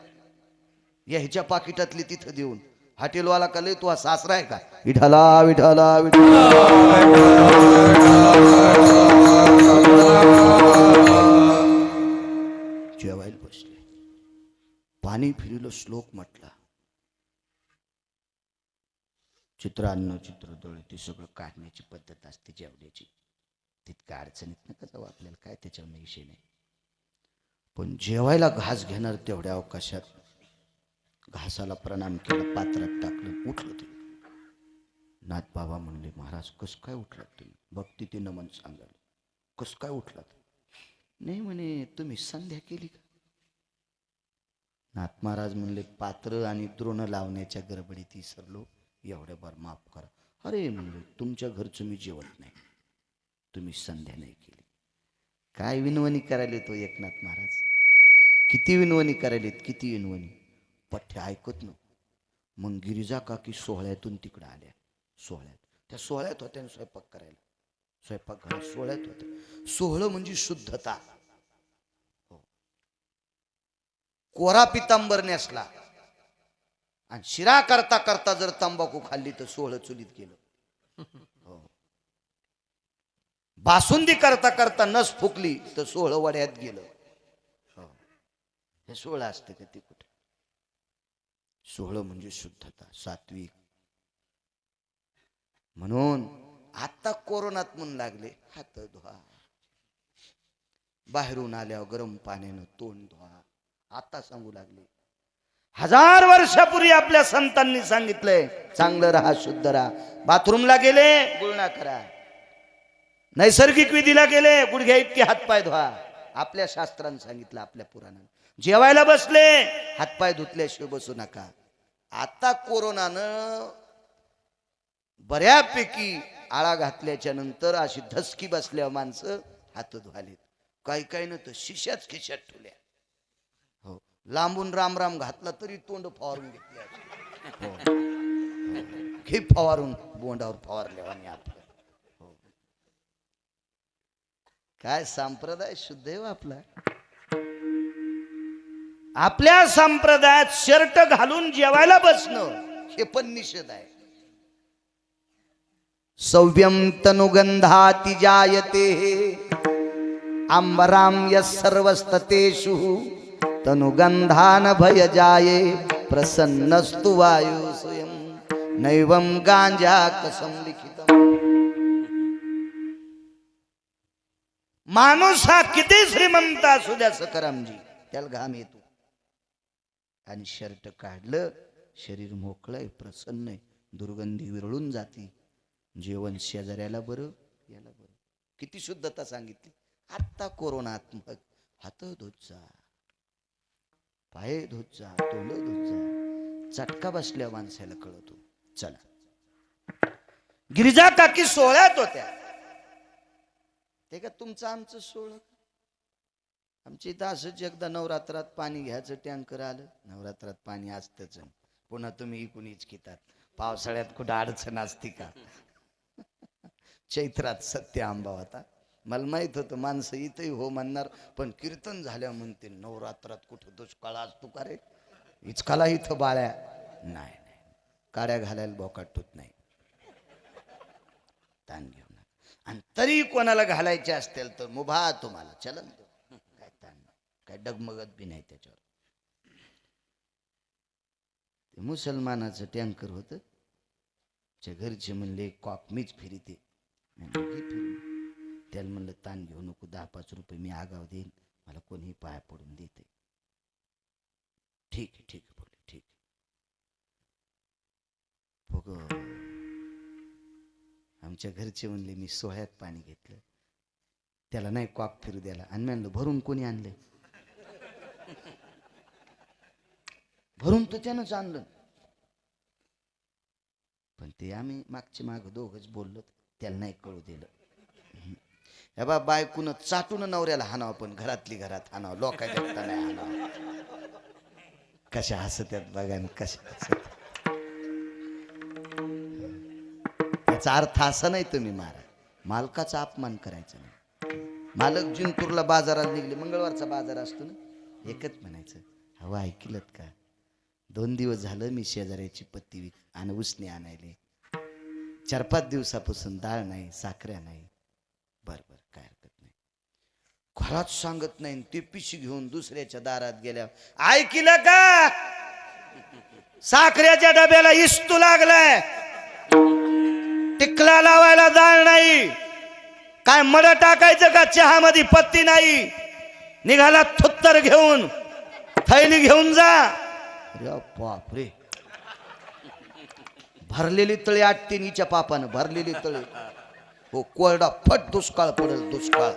या ह्याच्या पाकिटातली तिथं देऊन हॉटेलवाला का लय तू हा सासरा आहे का. विठाला विठाला जेवायला बसले. पाणी फिरलं श्लोक म्हटला. चित्रान्न चित्रदळ ते सगळं काढण्याची पद्धत असते जेवण्याची. तितक्या अडचणीत नका जाऊ. आपल्याला काय त्याच्यावर विषय नाही. पण जेवायला घास घेणार तेवढ्या अवकाशात घासाला प्रणाम केला. पात्रात टाकलं. उठलं ते नाथ बाबा म्हणले महाराज कस काय उठलात तुम्ही. भक्ती ते नमन सांगाल कस काय उठलात. नाही म्हणे तुम्ही संध्या केली का. नाथ महाराज म्हणले पात्र आणि द्रोण लावण्याच्या गडबडीत विसरलो. एवढ्या बार माफ करा. अरे म्हणले तुमच्या घरचं मी जेवत नाही. तुम्ही संध्या नाही केली. काय विनवणी करायला तो एकनाथ महाराज. किती विनवणी करायलेत किती विनवणी. पठ्ठ्या ऐकत न. मग गिरिजा काकी सोहळ्यातून तिकडे आल्या. सोहळ्यात त्या सोहळ्यात होत्या स्वयंपाक करायला. स्वयंपाक घरात सोहळ्यात होत्या. सोहळं म्हणजे शुद्धता. हो. कोरा पितांबर नेसला आणि शिरा करता करता जर तंबाखू खाल्ली तर सोहळं चुलीत गेलं. हो. बासुंदी करता करता नस फुकली तर सोहळं वड्यात गेलं. हो. हे सोहळं असतं का ते कुठे. सोहळं म्हणजे शुद्धता सात्विक. म्हणून आता कोरोनात म्हणून लागले हात धुवा. बाहेरून आल्यावर गरम पाण्यानं तोंड धुवा. आता सांगू लागले. 1000 वर्षापूर्वी आपल्या संतांनी सांगितलंय चांगलं राहा शुद्ध राहा. बाथरूमला गेले गुळणा करा. नैसर्गिक विधीला गेले गुडघ्या इतके हातपाय धुवा. आपल्या शास्त्रांनी सांगितलं आपल्या पुराणात. जेवायला बसले हातपाय धुतल्याशिवाय बसू नका. आता कोरोनानं बऱ्यापैकी आळा घातल्याच्या नंतर अशी धसकी बसल्या माणसं हात धुवालेत. काही काही न तर शिशाच खिशात ठेवल्या. हो. लांबून राम राम घातला तरी तोंड फवारून घेतले. हो. घे फवारून बोंडावर फवारल्यावानी आपलं. हो. काय संप्रदाय शुद्ध आहे आपला. आपल्या संप्रदायात शर्ट घालून जेवायला बसणं हे पण निषेध आहे. सौव्यम तनुगंधाति जायते अंबराम यस्सर्वस्ततेषु तनुगंधान भय जाये प्रसन्नस्तु वायु स्वयं नैवं गांजा कसम लिखितम. माणूस हा किती श्रीमंत असू द्या सकरामजी त्याला घाम येतो. आणि शर्ट काढलं शरीर मोकळंय प्रसन्न आहे. दुर्गंधी विरळून जाती. जेवण शेजाऱ्याला बरं याला बरं. किती शुद्धता सांगितली. आता कोरोनात्मक हात धुत जा पाय धुत जा तोंड धुत जा. चटका बसल्या माणसाला कळतो. चला गिरिजा काकी सोहळ्यात होत्या. ते का तुमचं आमचं सोहळं. आमची इथं असंच एकदा नवरात्रात पाणी घ्यायचं टँकर आलं. नवरात्रात पाणी असतंच. पुन्हा तुम्ही इकून इचकितात. पावसाळ्यात कुठं अडचण असती का. चैत्रात सत्य आंबा होता. मला माहित होतं माणसं इथंही हो म्हणणार पण कीर्तन झाल्या म्हणते नवरात्रात कुठं दुष्काळ असतो का रे. इचकाला इथं बाळ्या नाही नाही काड्या घालायला बोकाटूत नाही. ताण घेऊ नका. आणि तरी कोणाला घालायचे असतील तर मुभा तुम्हाला चलन काय ताण. काय डगमगत बी नाही त्याच्यावर. ते मुसलमानाचं टँकर होतं. च्या घरचे म्हणले कॉक मीच फिरीते. त्याला म्हणलं ताण घेऊ नको, 10-5 रुपये मी आगाव देईन, मला कोणीही पाया पडून देते. ठीक आहे ठीक आहे बोले, ठीक आहे. बघ आमच्या घरचे म्हणले मी सोहळ्यात पाणी घेतलं, त्याला नाही कॉक फिरू द्याला. आणि म्हणलं भरून कोणी आणलं? भरून तर त्यानंच आणलं. पण ते आम्ही मागचे माग दोघच बोललो, त्याला नाही कळू दिलं. हे बा बायकून चाटून नवऱ्याला हाणावं, पण घरातली घरात हाणावं, लोकांच्या नाही हाणावं. कशा हसत्यात बघा, कशा हसत. याचा अर्थ असा नाही तुम्ही मारा, मालकाचा अपमान करायचा नाही. मालक जिंतूरला बाजारात निघले, मंगळवारचा बाजार असतो ना, एकच म्हणायचं, हवं ऐकलत का, 2 दिवस झालं मी शेजाऱ्याची पत्ती आणि उसने आणायले, 4-5 दिवसापासून डाळ नाही, साखऱ्या नाही. बर बर काय हरकत नाही. घरात सांगत नाही, ते पिशी घेऊन दुसऱ्याच्या दारात गेल्या, ऐकलं का, साखऱ्याच्या डब्याला इस्तू लागलाय, टिकला लावायला डाळ नाही, काय मड टाकायचं का चहामध्ये पत्ती नाही, निघाला थुत्तर घेऊन, थैली घेऊन जा. अरे बापरे, भरलेली तळी आटतीनीच्या पापानं भरलेली तळी. हो कोरडा फट दुष्काळ पडेल, दुष्काळ.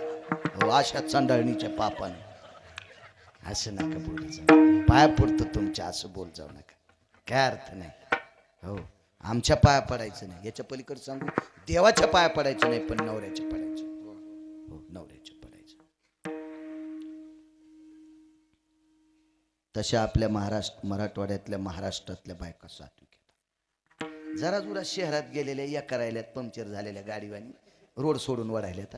हो अशा चंडाळणीच्या पापानं. असं नका बोलायचं, पाया पडतो तुमच्या, असं बोल जाऊ नका, काय अर्थ नाही. हो आमच्या पाया पडायचं नाही, याच्या पलीकडे सांगू, देवाच्या पाया पडायचं नाही, पण नवऱ्याच्या पडायचं. हो नवऱ्याच्या पडायचं. तशा आपल्या मराठवाड्यातल्या महाराष्ट्रातल्या बायका सात्विक आहेत. जरा जुरा शहरात गेलेल्या या करायल्यात, पंक्चर झालेल्या गाडीवानी रोड सोडून वळायल्यात.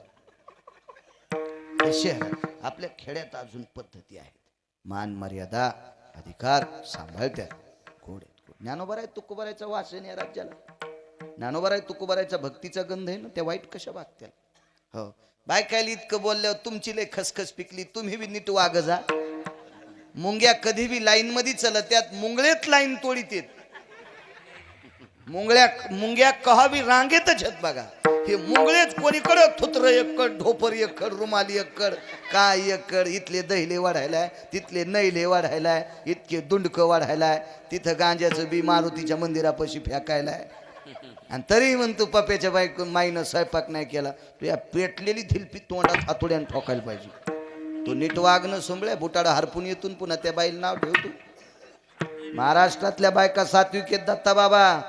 शहरात, आपल्या खेड्यात अजून पद्धती आहेत, मान मर्यादा अधिकार सांभाळतात. घोडे ज्ञानोबराय तुकोबरायचा वास आहे या राज्याला, ज्ञानोबराय तुकोबरायचा भक्तीचा गंध आहे ना, त्या वाईट कशा वागत्या. हो बायकायला इतकं बोलल्यावर तुमची लय खसखस पिकली, तुम्ही बी नीट वाग जा. मुंग्या कधी बी लाईन मध्ये चलत, त्यात मुंगळेत लाईन तोडीत येत. मुंग्या कहा बी रांगेतच आहेत बघा. हे मुंगळेच कोणीकडं थुत्र एकड, ढोपर एकड, रुमाली एकड, काय एकड. इथले दहिले वाढायलाय, तिथले नैले वाढायलाय, इतके दुंडक वाढायलाय, तिथं गांजाचं बी मारुतीच्या मंदिरापाशी फेकायलाय. आणि तरी म्हणतो पप्याच्या बायकोन माईनं स्वयंपाक नाही केला, तू या पेटलेली धिलपी तोंडात हातोड्यानं ठोकायला पाहिजे. तो नीट वागणं सोंबळ्या, बुटाडा हरपून येतून पुन्हा त्या बाईला नाव ठेवतो. महाराष्ट्रातल्या बायका सात्विक आहेत दत्ता बाबा.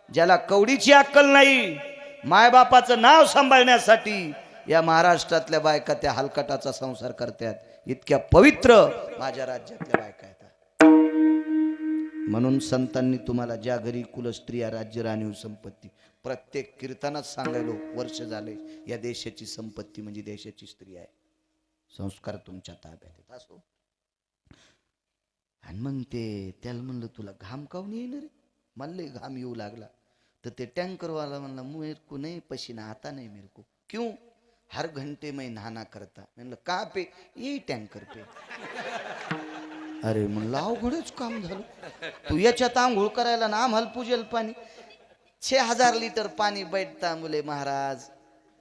ज्याला कवडीची अक्कल नाही, मायबापाचं नाव सांभाळण्यासाठी या महाराष्ट्रातल्या बायका त्या हलकटाचा संसार करतात. इतक्या पवित्र माझ्या राज्यातल्या बायका आहेत. म्हणून संतांनी तुम्हाला ज्या घरी कुलस्त्रिया राज्य राणीव संपत्ती, प्रत्येक कीर्तनात सांगायलो वर्ष झाले, या देशाची संपत्ती म्हणजे देशाची स्त्री आहे. संस्कार तुमच्या ताब्यात आहेत. असो. आणि मग त्याला म्हणलं तुला घाम काऊन येईल रे, मला घाम येऊ लागला. तर ते टँकरवाला म्हणला मेरे को नहीं पसीना आता नहीं मेरे को. क्यों? हर घंटे में नहाना करता. म्हणलं का पे? यही टँकर पे. अरे म्हणलं अवघडच काम झालं. तू याच्यात आंघोळ करायला ना आम्हाला पूजेल पाणी. 6000 लीटर पानी बैठता. बोले महाराज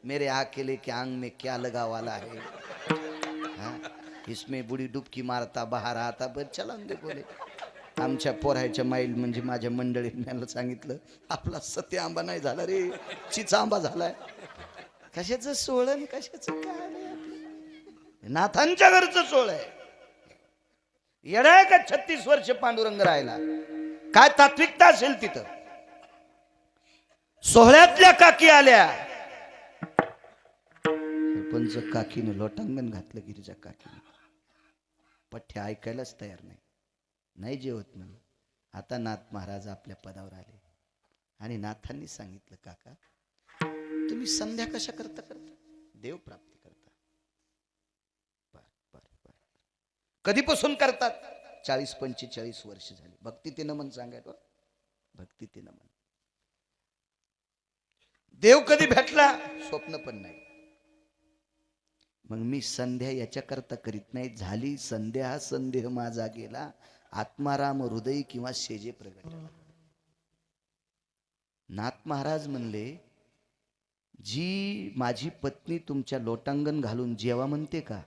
मेरे अकेले के आंग में क्या लगा वाला है, हाँ? इसमें बुडी डुबकी मारता बाहेर आता. बर चला दे बोले. आमच्या पोरायच्या माईल म्हणजे माझ्या मंडळीत मला सांगितलं आपला सत्य आंबा नाही झाला रे, चिचा आंबा झालाय. कशाचं सोहळं, कशाचं काय, नाथांच्या घरचं सोहळ आहे. येडाय का 36 वर्ष पांडुरंग राहिला, काय तात्विकता असेल तिथं. सोहळ्यातल्या काकी आल्या, सरपंच काकीने लोटांगण घातलं, गिरीच्या काकीने पठ्या ऐकायलाच तयार नाही, नाही जेवत म्हणून. आता नाथ महाराज आपल्या पदावर आले आणि नाथांनी सांगितलं काका तुम्ही संध्या कशा करता देव प्राप्ती करता. बर बर बर. कधीपासून करतात? 40-45 वर्ष झाली. भक्ती ते नमन सांगायचं, भक्ती ते नमन. देव कधी भेटला? स्वप्न पण नाही. मग मी संध्या याच्याकरता करीत नाही, झाली संध्या संदेह माझा गेला, आत्माराम हृदय किंवा शेजे प्रगट. नाथ महाराज म्हणले, जी माझी पत्नी तुमच्या लोटांगण घालून जेवा म्हणते का,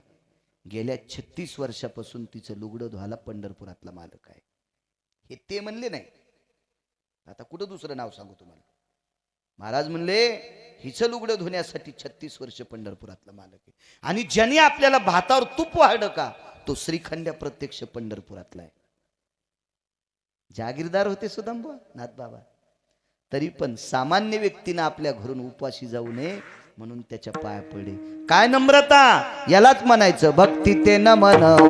गेल्या 36 वर्षापासून तिचं लुगडं धुवायला पंढरपुरातला मालक आहे. हे ते म्हणले नाही, आता कुठं दुसरं नाव सांगू तुम्हाला. महाराज म्हणले हिचं लुगडं धुण्यासाठी 36 वर्ष पंढरपुरातला मालक आहे. आणि ज्याने आपल्याला भातावर तूप वाढ का, तो श्रीखंड्या प्रत्यक्ष पंढरपुरातला आहे. जागीरदार होते सुदामबुवा नाथ बाबा, तरी पण सामान्य व्यक्तीनं आपल्या घरून उपाशी जाऊ नये म्हणून त्याच्या पाया पडले. काय नम्रता, यालाच म्हणायचं भक्ती ते नमन